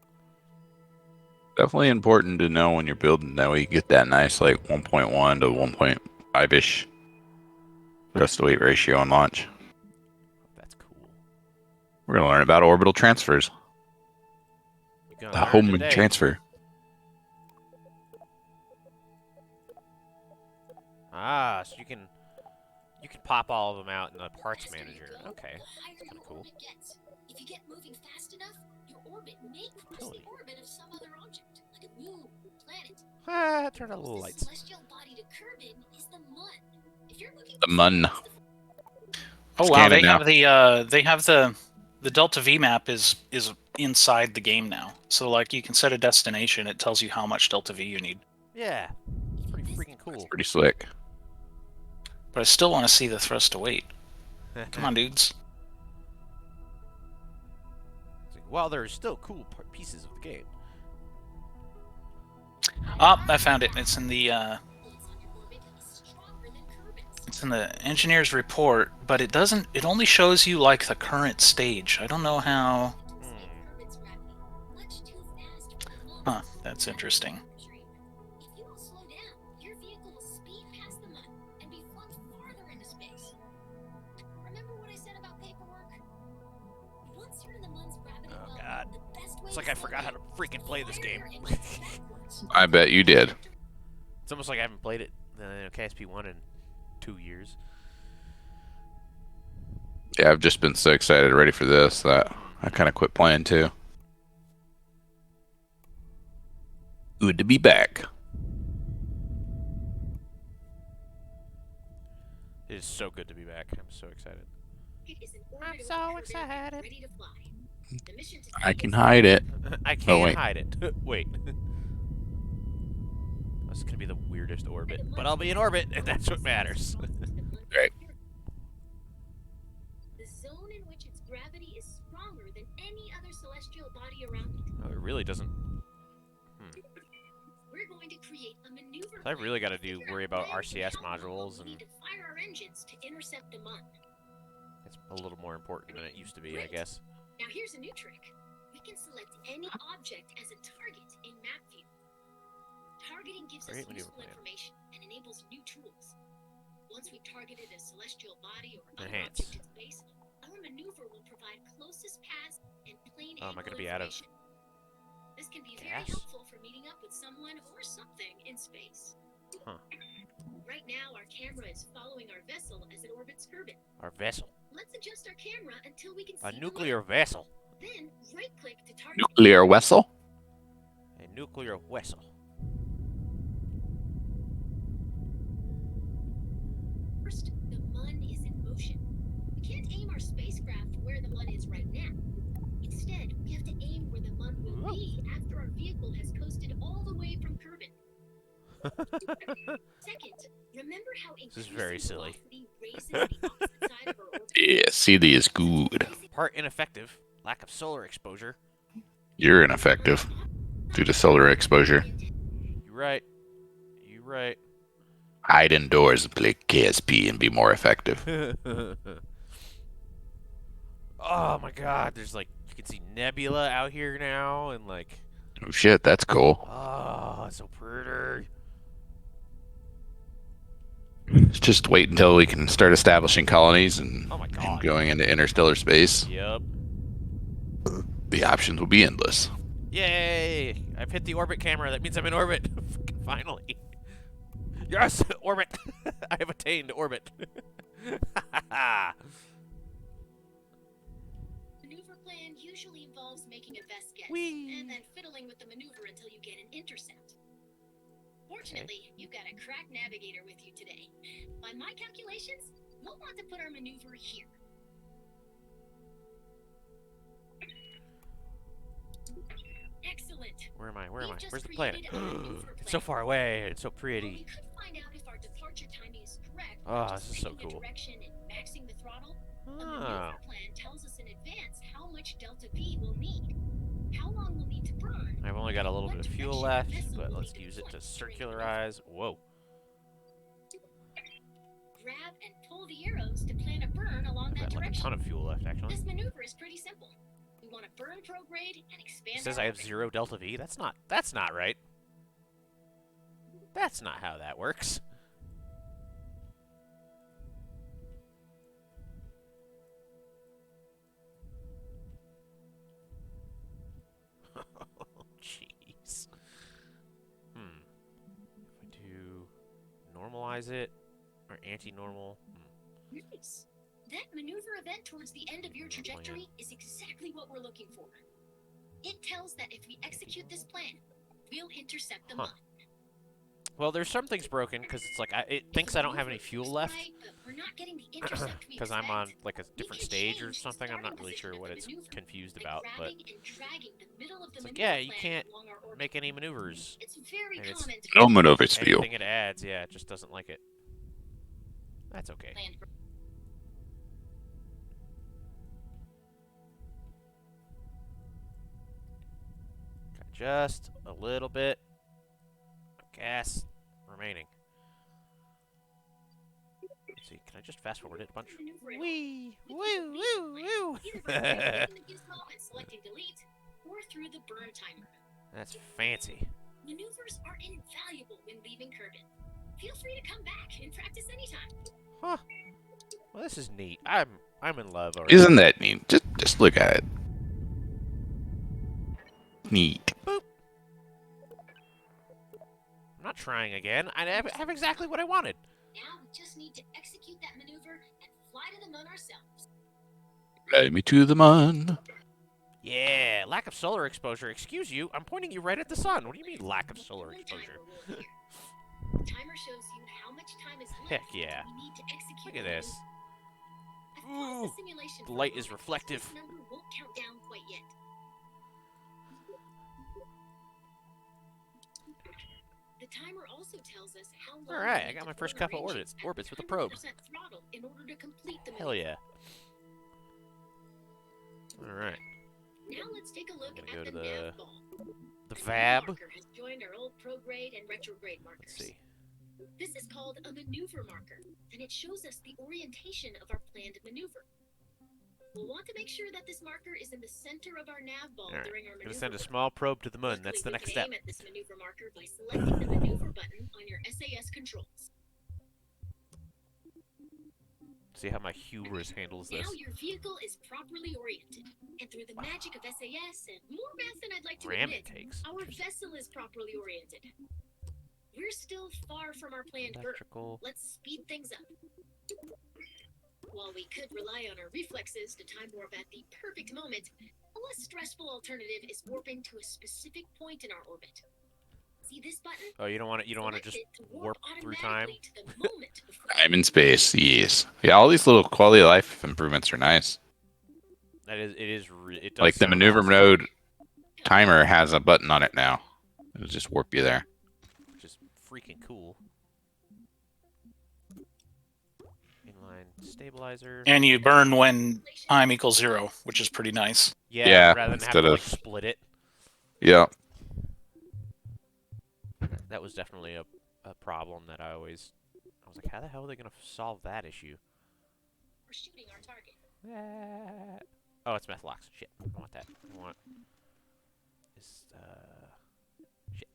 Speaker 2: Definitely important to know when you're building that way you get that nice like 1.1 to 1.5-ish thrust to weight ratio on launch.
Speaker 1: That's cool.
Speaker 2: We're going to learn about orbital transfers.
Speaker 1: You're gonna
Speaker 2: The
Speaker 1: learn
Speaker 2: Hohmann
Speaker 1: today.
Speaker 2: transfer.
Speaker 1: Ah, so you can pop all of them out in the parts
Speaker 4: Faster you
Speaker 1: manager.
Speaker 4: go,
Speaker 1: Okay.
Speaker 4: the higher
Speaker 1: That's kinda
Speaker 4: your
Speaker 1: cool.
Speaker 4: orbit gets. If you get moving fast enough, your orbit may cross
Speaker 1: Totally.
Speaker 4: the orbit of some other object, like a moon, planet.
Speaker 1: Ah, turn on the
Speaker 4: The
Speaker 1: lights.
Speaker 4: celestial body to Kerbin is the Mun. If you're looking
Speaker 2: The
Speaker 4: for
Speaker 2: Mun.
Speaker 4: something that's the
Speaker 5: Oh wow,
Speaker 2: Scanning now.
Speaker 5: they have the the Delta V map is inside the game now. So like you can set a destination. It tells you how much Delta V you need.
Speaker 1: Yeah, it's pretty freaking cool.
Speaker 2: Pretty slick.
Speaker 5: But I still want to see the thrust to weight. Come on, dudes.
Speaker 1: Well, there's still cool pieces of the game.
Speaker 5: Oh, I found it. It's in the engineer's report, but it doesn't. It only shows you like the current stage. I don't know how. Huh, that's interesting.
Speaker 4: If you don't slow down, your vehicle will speed past the mud and be flung farther into space. Remember what I said about paperwork? Once you're in the mud's gravity well,
Speaker 1: God.
Speaker 4: the best way
Speaker 1: It's like
Speaker 4: to
Speaker 1: I
Speaker 4: slow
Speaker 1: forgot how
Speaker 4: down
Speaker 1: to freaking play this game.
Speaker 4: is backwards.
Speaker 2: I bet you did.
Speaker 1: It's almost like I haven't played it KSP1 in 2 years.
Speaker 2: Yeah, I've just been so excited, ready for this, that I kind of quit playing too. Good to be back.
Speaker 1: It is so good to be back. I'm so excited.
Speaker 4: It is an
Speaker 1: I'm
Speaker 4: orbital
Speaker 1: so
Speaker 4: Kerbal
Speaker 1: excited.
Speaker 4: ready to fly. The mission to
Speaker 2: I
Speaker 4: take
Speaker 2: can
Speaker 4: is-
Speaker 2: hide it.
Speaker 1: I can't
Speaker 2: wait.
Speaker 1: hide it. Wait. This is gonna be the weirdest orbit, but I'll be in orbit, and that's what matters.
Speaker 2: Right.
Speaker 4: The zone in which its gravity is stronger than any other celestial body around it.
Speaker 1: Oh, it really doesn't.
Speaker 4: We're going to create a maneuver.
Speaker 1: I really
Speaker 4: plan
Speaker 1: got to
Speaker 4: to figure
Speaker 1: worry
Speaker 4: out
Speaker 1: about
Speaker 4: when and
Speaker 1: RCS
Speaker 4: how long
Speaker 1: modules,
Speaker 4: we'll
Speaker 1: and
Speaker 4: need to fire our engines to intercept the mud.
Speaker 1: it's a little more important than it used to be, I guess.
Speaker 4: Now here's a new trick. We can select any object as a target in map view. Targeting gives us
Speaker 1: Great maneuver
Speaker 4: useful
Speaker 1: plan.
Speaker 4: information and enables new tools. Once we've targeted a celestial body or other
Speaker 1: Enhance.
Speaker 4: object in space, our maneuver will provide closest paths and plane
Speaker 1: Oh, am I
Speaker 4: angle
Speaker 1: gonna be out of
Speaker 4: information. This can be very
Speaker 1: gas?
Speaker 4: helpful for meeting up with someone or something in space.
Speaker 1: Huh.
Speaker 4: Right now, our camera is following our vessel as it orbits Kerbal.
Speaker 1: Our vessel.
Speaker 4: Let's adjust our camera until we can see
Speaker 1: A
Speaker 4: the
Speaker 1: nuclear
Speaker 4: map.
Speaker 1: vessel.
Speaker 4: Then right-click to target.
Speaker 2: Nuclear vessel?
Speaker 1: A nuclear vessel.
Speaker 4: First, the mun is in motion. We can't aim our spacecraft where the mun is right now. Instead, we have to aim where the mun will be after our vehicle has coasted all the way from Kerbal. Second, remember how
Speaker 1: This is very silly.
Speaker 4: velocity raises the opposite side of our orbit?
Speaker 2: Yeah, CD is good.
Speaker 1: Part ineffective. Lack of solar exposure.
Speaker 2: You're ineffective due to solar exposure.
Speaker 1: You right. You right.
Speaker 2: Hide indoors and play KSP and be more effective.
Speaker 1: Oh my God! There's like you can see nebula out here now, and like
Speaker 2: Oh shit, that's cool.
Speaker 1: oh, it's so pretty.
Speaker 2: Just wait until we can start establishing colonies and,
Speaker 1: Oh my
Speaker 2: and
Speaker 1: God.
Speaker 2: going into interstellar space.
Speaker 1: Yep.
Speaker 2: The options will be endless.
Speaker 1: Yay! I've hit the orbit camera. That means I'm in orbit. Finally. Yes, orbit. I have attained orbit.
Speaker 4: Maneuver plan usually involves making a best guess
Speaker 1: Whee!
Speaker 4: and then fiddling with the maneuver until you get an intercept. Fortunately, you've got a crack navigator with you today. By my calculations, we'll want to put our maneuver here. Excellent.
Speaker 1: Where am I? Where am I?
Speaker 4: We've just
Speaker 1: Where's the planet?
Speaker 4: created a maneuver
Speaker 1: It's so
Speaker 4: plan.
Speaker 1: far away. It's so
Speaker 4: Well, we
Speaker 1: pretty.
Speaker 4: could find out if our departure timing is correct
Speaker 1: Oh,
Speaker 4: by just
Speaker 1: this is so
Speaker 4: picking a
Speaker 1: cool.
Speaker 4: direction and maxing the throttle. A
Speaker 1: Oh.
Speaker 4: maneuver plan tells us in advance how much delta V we'll need, how long we'll need to burn.
Speaker 1: I've only got a little
Speaker 4: What
Speaker 1: bit of fuel
Speaker 4: direction our
Speaker 1: left,
Speaker 4: vessel
Speaker 1: but
Speaker 4: will
Speaker 1: let's
Speaker 4: be
Speaker 1: use it to
Speaker 4: deployed during the
Speaker 1: circularize. Whoa.
Speaker 4: Grab and pull the arrows to plan a burn along
Speaker 1: I've
Speaker 4: that
Speaker 1: got like a
Speaker 4: direction.
Speaker 1: ton of fuel left, actually.
Speaker 4: This maneuver is pretty simple. We want to burn prograde and expand.
Speaker 1: It says
Speaker 4: our
Speaker 1: I have
Speaker 4: orbit.
Speaker 1: 0 delta V. That's not right. That's not how that works. Jeez. If I do normalize it or anti-normal.
Speaker 4: Nice. That maneuver event towards the end of your
Speaker 1: Maneuver plan.
Speaker 4: trajectory is exactly what we're looking for. It tells that if we execute this plan, we'll intercept the
Speaker 1: Huh.
Speaker 4: mud.
Speaker 1: Well, there's some things broken because it's like it thinks I don't have any fuel left because I'm on like a different stage or something. I'm not really sure what it's confused about, but it's like, yeah, you can't make any maneuvers. And it's
Speaker 2: No maneuvers for you.
Speaker 1: anything it adds, yeah, it just doesn't like it. That's okay. Got just a little bit of gas remaining. Let's see, can I just fast forward it a bunch? Wee! Woo! Woo! Woo! That's fancy.
Speaker 4: Maneuvers are invaluable when leaving Kerbin. Feel free to come back and practice anytime.
Speaker 1: Huh. Well, this is neat. I'm in love already.
Speaker 2: Isn't that neat? Just look at it. Neat.
Speaker 1: Boop. I'm not trying again. I have exactly what I wanted.
Speaker 4: Now we just need to execute that maneuver and fly to the moon ourselves.
Speaker 2: Fly me to the moon.
Speaker 1: Yeah, lack of solar exposure. Excuse you, I'm pointing you right at the sun. What do you mean lack of solar exposure?
Speaker 4: The timer shows you how much time is left.
Speaker 1: Heck yeah.
Speaker 4: We need to execute
Speaker 1: Look at
Speaker 4: the
Speaker 1: this.
Speaker 4: maneuver. I've paused the simulation
Speaker 1: The
Speaker 4: for a
Speaker 1: light is
Speaker 4: moment.
Speaker 1: reflective.
Speaker 4: This number won't count down quite yet. The timer also tells us how long.
Speaker 1: All right, I got my first couple orbits with the probe.
Speaker 4: Throttle in order to complete the
Speaker 1: Hell yeah. All right.
Speaker 4: Now let's take a look
Speaker 1: I'm
Speaker 4: at
Speaker 1: gonna go to
Speaker 4: the nav ball.
Speaker 1: the
Speaker 4: A new
Speaker 1: VAB.
Speaker 4: marker has joined our old prograde and retrograde markers.
Speaker 1: Let's see.
Speaker 4: This is called a maneuver marker, and it shows us the orientation of our planned maneuver. We'll want to make sure that this marker is in the center of our nav ball
Speaker 1: All right.
Speaker 4: during our
Speaker 1: I'm gonna
Speaker 4: maneuver.
Speaker 1: send a
Speaker 4: run.
Speaker 1: small probe to the moon. That's the
Speaker 4: Luckily,
Speaker 1: next
Speaker 4: we
Speaker 1: step.
Speaker 4: can aim at this maneuver marker by selecting the maneuver button on your SAS controls.
Speaker 1: See how my hubris handles this.
Speaker 4: Now your vehicle is properly oriented, and through the magic of SAS and more math than I'd like to
Speaker 1: Ram
Speaker 4: admit,
Speaker 1: intakes.
Speaker 4: our vessel is properly oriented. We're still far from our planned birth.
Speaker 1: Electrical.
Speaker 4: Let's speed things up. While we could rely on our reflexes to time warp at the perfect moment, a less stressful alternative is warping to a specific point in our orbit. See this button?
Speaker 1: Oh, you don't want to just warp through time?
Speaker 4: automatically to the moment before
Speaker 2: I'm in space. Yes. Yeah, all these little quality of life improvements are nice.
Speaker 1: That is, it does
Speaker 2: Like the
Speaker 1: sound
Speaker 2: maneuver
Speaker 1: awesome,
Speaker 2: mode timer has a button on it now. It'll just warp you there.
Speaker 1: which is freaking cool. Inline stabilizer.
Speaker 5: And you burn when time equals 0, which is pretty nice.
Speaker 2: Yeah,
Speaker 1: rather than have
Speaker 2: instead
Speaker 1: to like
Speaker 2: of-
Speaker 1: split it.
Speaker 2: Yeah.
Speaker 1: That was definitely a problem that I was like, how the hell are they gonna solve that issue?
Speaker 4: we're shooting our target.
Speaker 1: Oh, it's Methlox. Shit, I want that. I want this. Shit.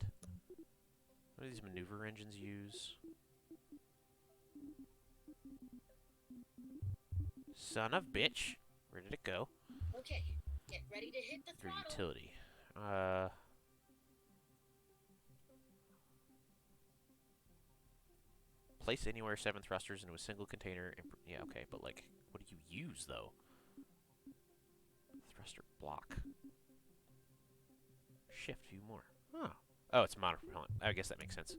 Speaker 1: What do these maneuver engines use? Son of bitch. Where did it go?
Speaker 4: Okay, get ready to hit the
Speaker 1: Through
Speaker 4: throttle.
Speaker 1: utility. Place anywhere 7 thrusters into a single container. Yeah, okay, but like, what do you use though? Thruster block. Shift view more. Oh. Oh, it's monopropellant. I guess that makes sense.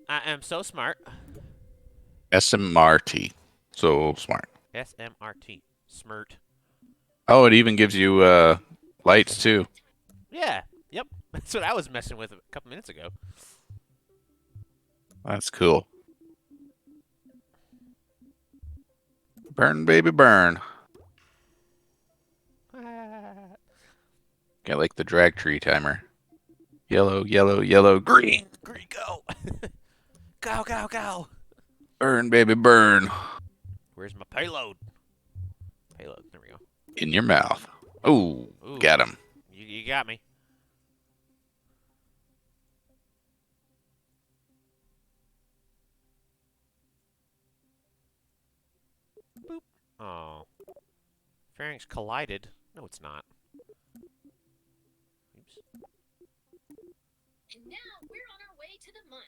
Speaker 1: I am so smart.
Speaker 2: SMRT. So smart.
Speaker 1: SMRT. Smirt.
Speaker 2: Oh, it even gives you lights too.
Speaker 1: Yeah. Yep. That's what I was messing with a couple minutes ago.
Speaker 2: That's cool. Burn, baby, burn. Got like the drag tree timer. Yellow, yellow, yellow, green.
Speaker 1: Green, go. Go, go, go.
Speaker 2: Burn, baby, burn.
Speaker 1: Where's my payload? Payload. There we go.
Speaker 2: In your mouth. Ooh,
Speaker 1: Ooh.
Speaker 2: got him.
Speaker 1: You got me. Boop. Oh. Phalanx collided. No, it's not. Oops.
Speaker 4: And now we're on our way to the moon.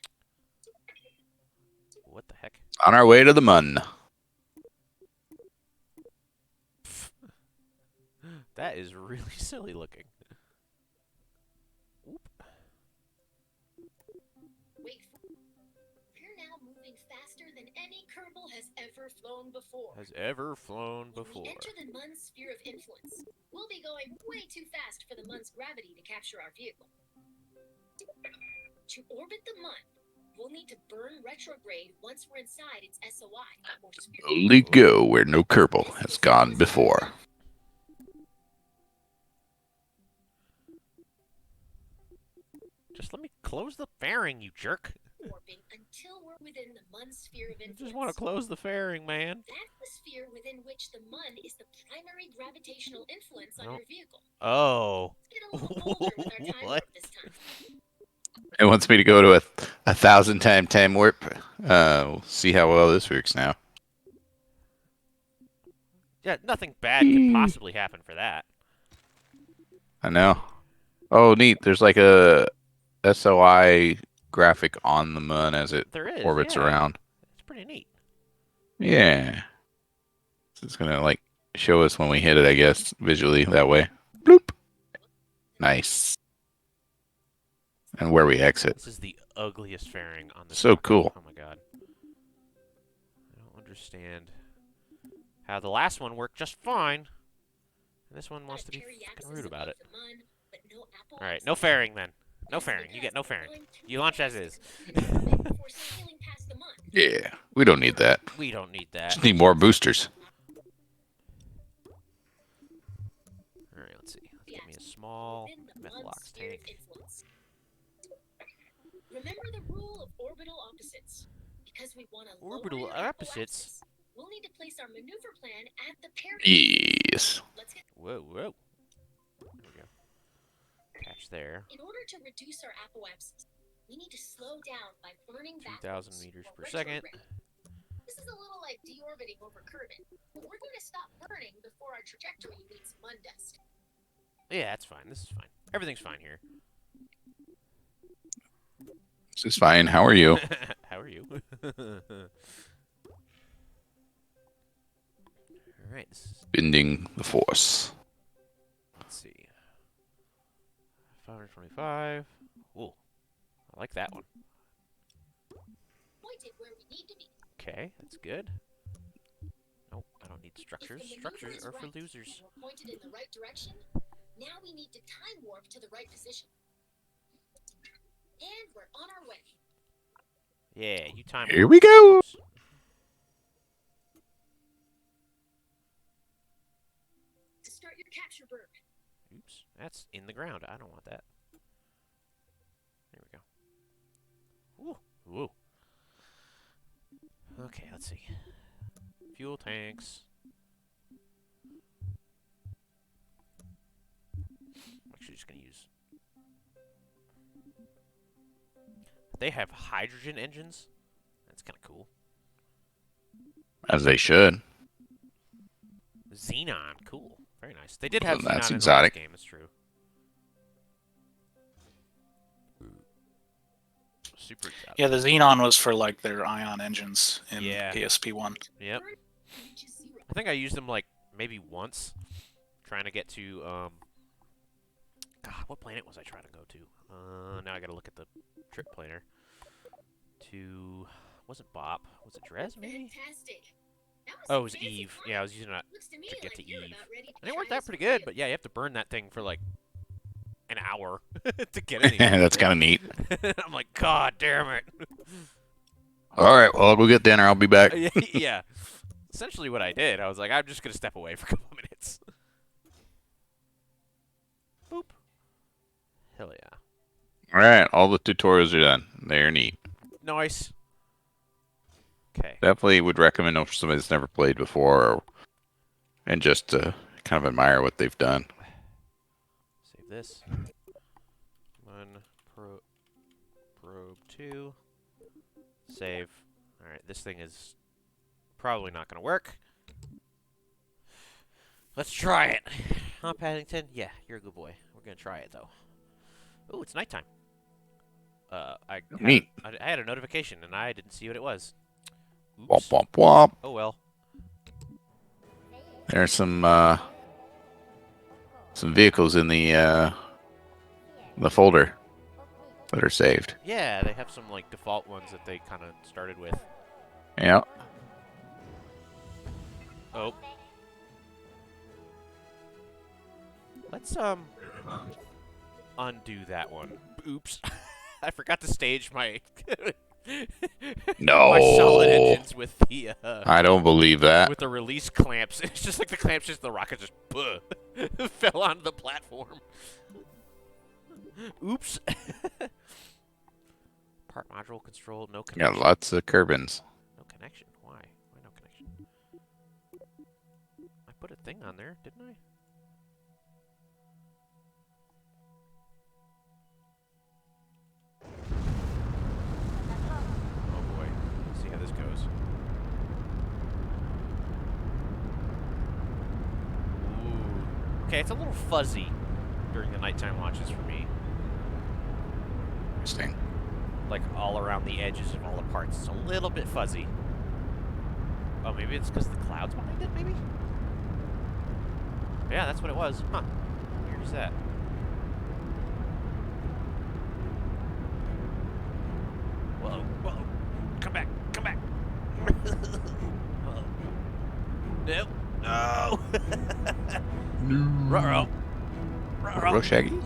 Speaker 1: What the heck?
Speaker 2: On our way to the moon.
Speaker 1: That is really silly looking. Oop.
Speaker 4: than any Kerbal has ever flown before.
Speaker 1: Has ever flown
Speaker 4: When
Speaker 1: before.
Speaker 4: we enter the Mun's sphere of influence, we'll be going way too fast for the Mun's gravity to capture our vehicle. To orbit the Mun, we'll need to burn retrograde once we're inside its SOI, or sphere.
Speaker 2: Only go where no Kerbal has gone before.
Speaker 1: Just let me close the fairing, you jerk.
Speaker 4: Warping until we're within the Mun sphere of
Speaker 1: I
Speaker 4: influence.
Speaker 1: just want to close the fairing, man.
Speaker 4: That's the sphere within which the Mun is the primary gravitational influence on
Speaker 1: Oh.
Speaker 4: your vehicle.
Speaker 1: Oh.
Speaker 4: Let's get a little bolder with our time
Speaker 1: What?
Speaker 4: warp this time.
Speaker 2: It wants me to go to a 1,000-time time warp. We'll see how well this works now.
Speaker 1: Yeah, nothing bad could possibly happen for that.
Speaker 2: I know. Oh, neat. There's like a SOI graphic on the Mun as it
Speaker 1: There is,
Speaker 2: orbits
Speaker 1: yeah.
Speaker 2: around.
Speaker 1: It's pretty neat.
Speaker 2: Yeah. So it's gonna like show us when we hit it, I guess, visually that way. Bloop. Nice. And where we exit.
Speaker 1: This is the ugliest fairing on this
Speaker 2: So
Speaker 1: rocket.
Speaker 2: cool.
Speaker 1: Oh my god. I don't understand how the last one worked just fine. And this one wants to be fucking rude about it. Alright, no fairing then. No fairing. You get no fairing. You launch as is.
Speaker 2: Yeah. We don't need that.
Speaker 1: We don't need that.
Speaker 2: Just need more boosters.
Speaker 1: Alright, let's see. Let's get me a small Methalox tank.
Speaker 4: Remember the rule of orbital opposites. Because we want to
Speaker 1: Orbital
Speaker 4: lower your
Speaker 1: opposites?
Speaker 4: we'll need to place our maneuver plan at the parent.
Speaker 2: Yes.
Speaker 4: Let's get
Speaker 1: Whoa, whoa. There we go. Attach there.
Speaker 4: In order to reduce our apoapsis, we need to slow down by burning
Speaker 1: 2,000
Speaker 4: backwards,
Speaker 1: meters
Speaker 4: or
Speaker 1: per second.
Speaker 4: retrograde. This is a little like deorbiting over Kerbin, but we're going to stop burning before our trajectory meets Mun dust.
Speaker 1: Yeah, that's fine. This is fine. Everything's fine here.
Speaker 2: This is fine. How are you?
Speaker 1: How are you? Alright, this is,
Speaker 2: Bending the force.
Speaker 1: let's see. 525. Ooh. I like that one.
Speaker 4: Pointed where we need to be.
Speaker 1: Okay, that's good. Nope, I don't need
Speaker 4: If
Speaker 1: structures.
Speaker 4: the maneuver
Speaker 1: Structures
Speaker 4: is
Speaker 1: are for
Speaker 4: right,
Speaker 1: losers.
Speaker 4: and we're pointed in the right direction, now we need to time warp to the right position. And we're on our way.
Speaker 1: Yeah, you time.
Speaker 2: Here we go.
Speaker 1: Oops.
Speaker 4: To start your capture burn.
Speaker 1: Oops, that's in the ground. I don't want that. There we go. Ooh, ooh. Okay, let's see. Fuel tanks. I'm actually just gonna use. They have hydrogen engines. That's kind of cool.
Speaker 2: As they should.
Speaker 1: Xenon, cool. Very nice. They did have
Speaker 2: Well,
Speaker 1: Xenon
Speaker 2: that's
Speaker 1: in the
Speaker 2: exotic.
Speaker 1: last game, it's true. Super exotic.
Speaker 5: Yeah, the Xenon was for like their ion engines in
Speaker 1: Yeah.
Speaker 5: ASP1.
Speaker 1: Yep.
Speaker 4: Burn reaches 0.
Speaker 1: I think I used them like maybe once, trying to get to God, what planet was I trying to go to? Now I gotta look at the trip planner. To wasn't Bop? Was it Drez maybe?
Speaker 4: Fantastic. That was
Speaker 1: Oh, it was
Speaker 4: fancy
Speaker 1: Eve.
Speaker 4: fun.
Speaker 1: Yeah, I was using it
Speaker 4: Looks to me
Speaker 1: to get
Speaker 4: like
Speaker 1: to
Speaker 4: you're
Speaker 1: Eve.
Speaker 4: about ready to
Speaker 1: And it
Speaker 4: try
Speaker 1: worked out
Speaker 4: this
Speaker 1: pretty
Speaker 4: for
Speaker 1: good,
Speaker 4: real.
Speaker 1: but yeah, you have to burn that thing for like an hour to get anywhere.
Speaker 2: That's kind of neat.
Speaker 1: I'm like, God damn it.
Speaker 2: All right. Well, I'll go get dinner. I'll be back.
Speaker 1: Yeah. Essentially what I did, I was like, I'm just gonna step away for a couple minutes. Boop. Hell yeah.
Speaker 2: All right. All the tutorials are done. They're neat.
Speaker 1: Nice. Okay.
Speaker 2: Definitely would recommend them for somebody that's never played before, and just to kind of admire what they've done.
Speaker 1: Save this. Probe 2. Save. Alright, this thing is probably not going to work. Let's try it. Huh, Paddington? Yeah, you're a good boy. We're going to try it, though. Ooh, it's nighttime.
Speaker 2: Neat.
Speaker 1: I had a notification, and I didn't see what it was.
Speaker 2: Womp
Speaker 1: Oops.
Speaker 2: womp womp.
Speaker 1: Oh, well.
Speaker 2: There's some vehicles in the folder that are saved.
Speaker 1: Yeah, they have some, like, default ones that they kind of started with.
Speaker 2: Yeah.
Speaker 1: Oh. Let's undo that one. Oops. I forgot to stage my
Speaker 2: No.
Speaker 1: my solid engines with the
Speaker 2: I don't believe that.
Speaker 1: with the release clamps. It's just like the clamps, just the rocket just fell onto the platform. Oops. Part module control, no
Speaker 2: Got
Speaker 1: connection.
Speaker 2: lots of Kerbins.
Speaker 1: No connection. Why? Why no connection? I put a thing on there, didn't I? Oh boy. Let's see how this goes. Ooh. Okay, it's a little fuzzy during the nighttime launches for me.
Speaker 2: Interesting.
Speaker 1: Like all around the edges of all the parts. It's a little bit fuzzy. Oh, maybe it's because the clouds behind it, maybe? Yeah, that's what it was. Huh. Weird is that? Whoa, whoa. Come back, come back. No. No. Ruh-roh.
Speaker 2: Ruh, Shaggy?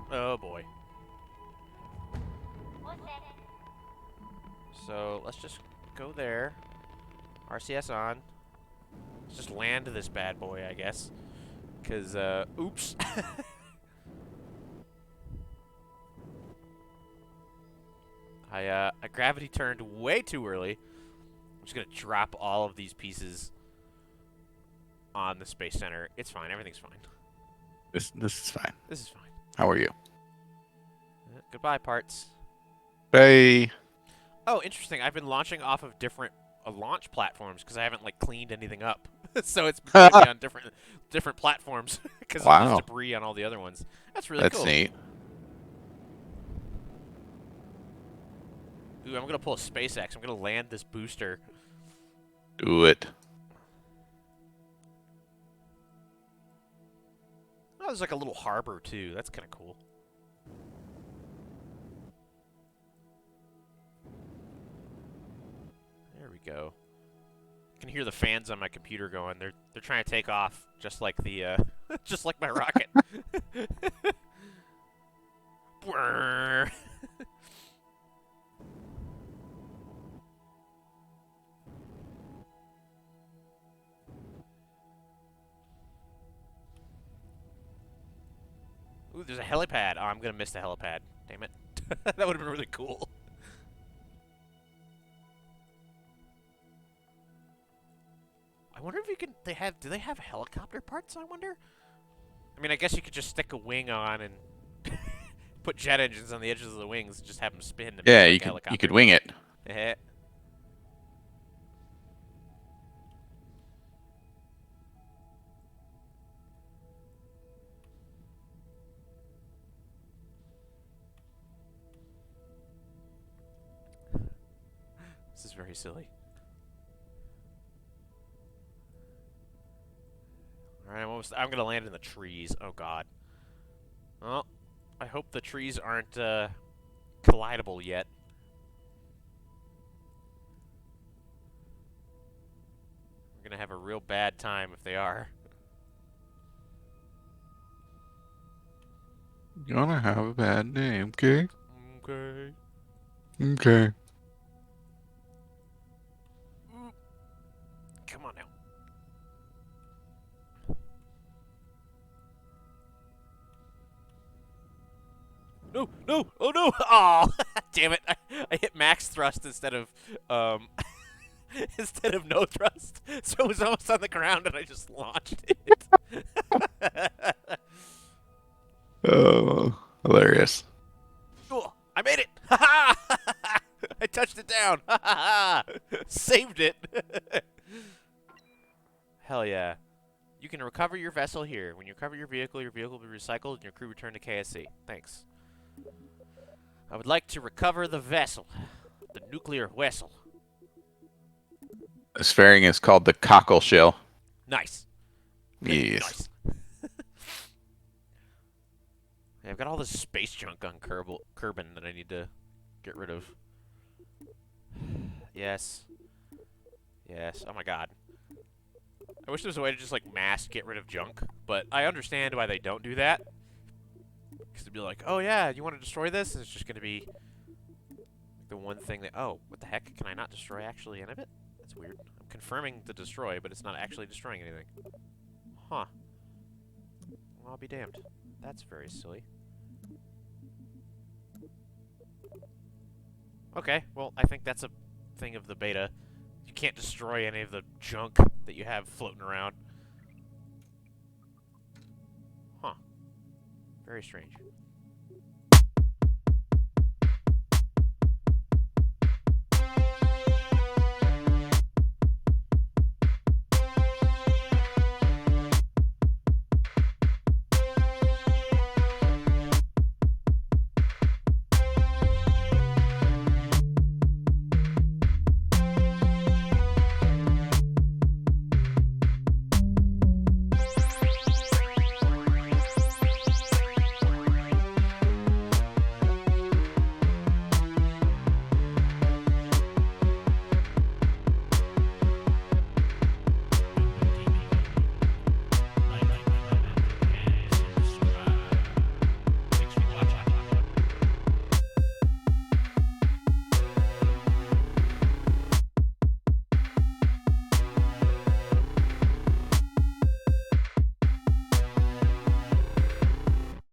Speaker 1: Oh boy. So let's just go there. RCS on. Let's just land this bad boy, I guess. Cause oops. I gravity turned way too early. I'm just gonna drop all of these pieces on the Space Center. It's fine. Everything's fine.
Speaker 2: This is fine.
Speaker 1: This is fine.
Speaker 2: How are you?
Speaker 1: Goodbye, parts.
Speaker 2: Hey.
Speaker 1: Oh, interesting. I've been launching off of different launch platforms because I haven't like cleaned anything up. So it's putting me on different platforms because
Speaker 2: Wow.
Speaker 1: there's debris on all the other ones. That's really cool.
Speaker 2: That's neat.
Speaker 1: Ooh, I'm gonna pull a SpaceX. I'm gonna land this booster.
Speaker 2: Do it.
Speaker 1: Oh, there's like a little harbor too. That's kind of cool. There we go. I can hear the fans on my computer going. They're trying to take off, just like the just like my rocket. Brrr. Ooh, there's a helipad. Oh, I'm gonna miss the helipad. Damn it. That would have been really cool. I wonder if you can. Do they have helicopter parts? I wonder. I mean, I guess you could just stick a wing on and put jet engines on the edges of the wings and just have them spin. And
Speaker 2: Yeah,
Speaker 1: make like
Speaker 2: you could wing it.
Speaker 1: Eh. This is very silly. Alright, I'm gonna land in the trees. Oh god. Well, I hope the trees aren't collidable yet. We're gonna have a real bad time if they are.
Speaker 2: Gonna have a bad name, okay?
Speaker 1: Okay.
Speaker 2: Okay.
Speaker 1: Come on now. No, no, oh no! Oh, damn it! I hit max thrust instead of instead of no thrust, so it was almost on the ground, and I just launched it.
Speaker 2: Oh, hilarious.
Speaker 1: Oh, I made it! Ha ha! I touched it down. Ha ha ha! Saved it. Hell yeah! You can recover your vessel here. When you recover your vehicle will be recycled, and your crew return to KSC. Thanks. I would like to recover the vessel. The nuclear vessel.
Speaker 2: This fairing is called the cockle shell.
Speaker 1: Nice.
Speaker 2: Yes.
Speaker 1: Nice. Yeah, I've got all this space junk on Kerbin that I need to get rid of. Yes. Yes. Oh my god. I wish there was a way to just, like, mass get rid of junk, but I understand why they don't do that. Because they'd be like, oh yeah, you want to destroy this? And it's just going to be the one thing that... Oh, what the heck? Can I not destroy actually any of it? That's weird. I'm confirming the destroy, but it's not actually destroying anything. Huh. Well, I'll be damned. That's very silly. Okay, well, I think that's a thing of the beta. You can't destroy any of the junk that you have floating around. Huh. Very strange.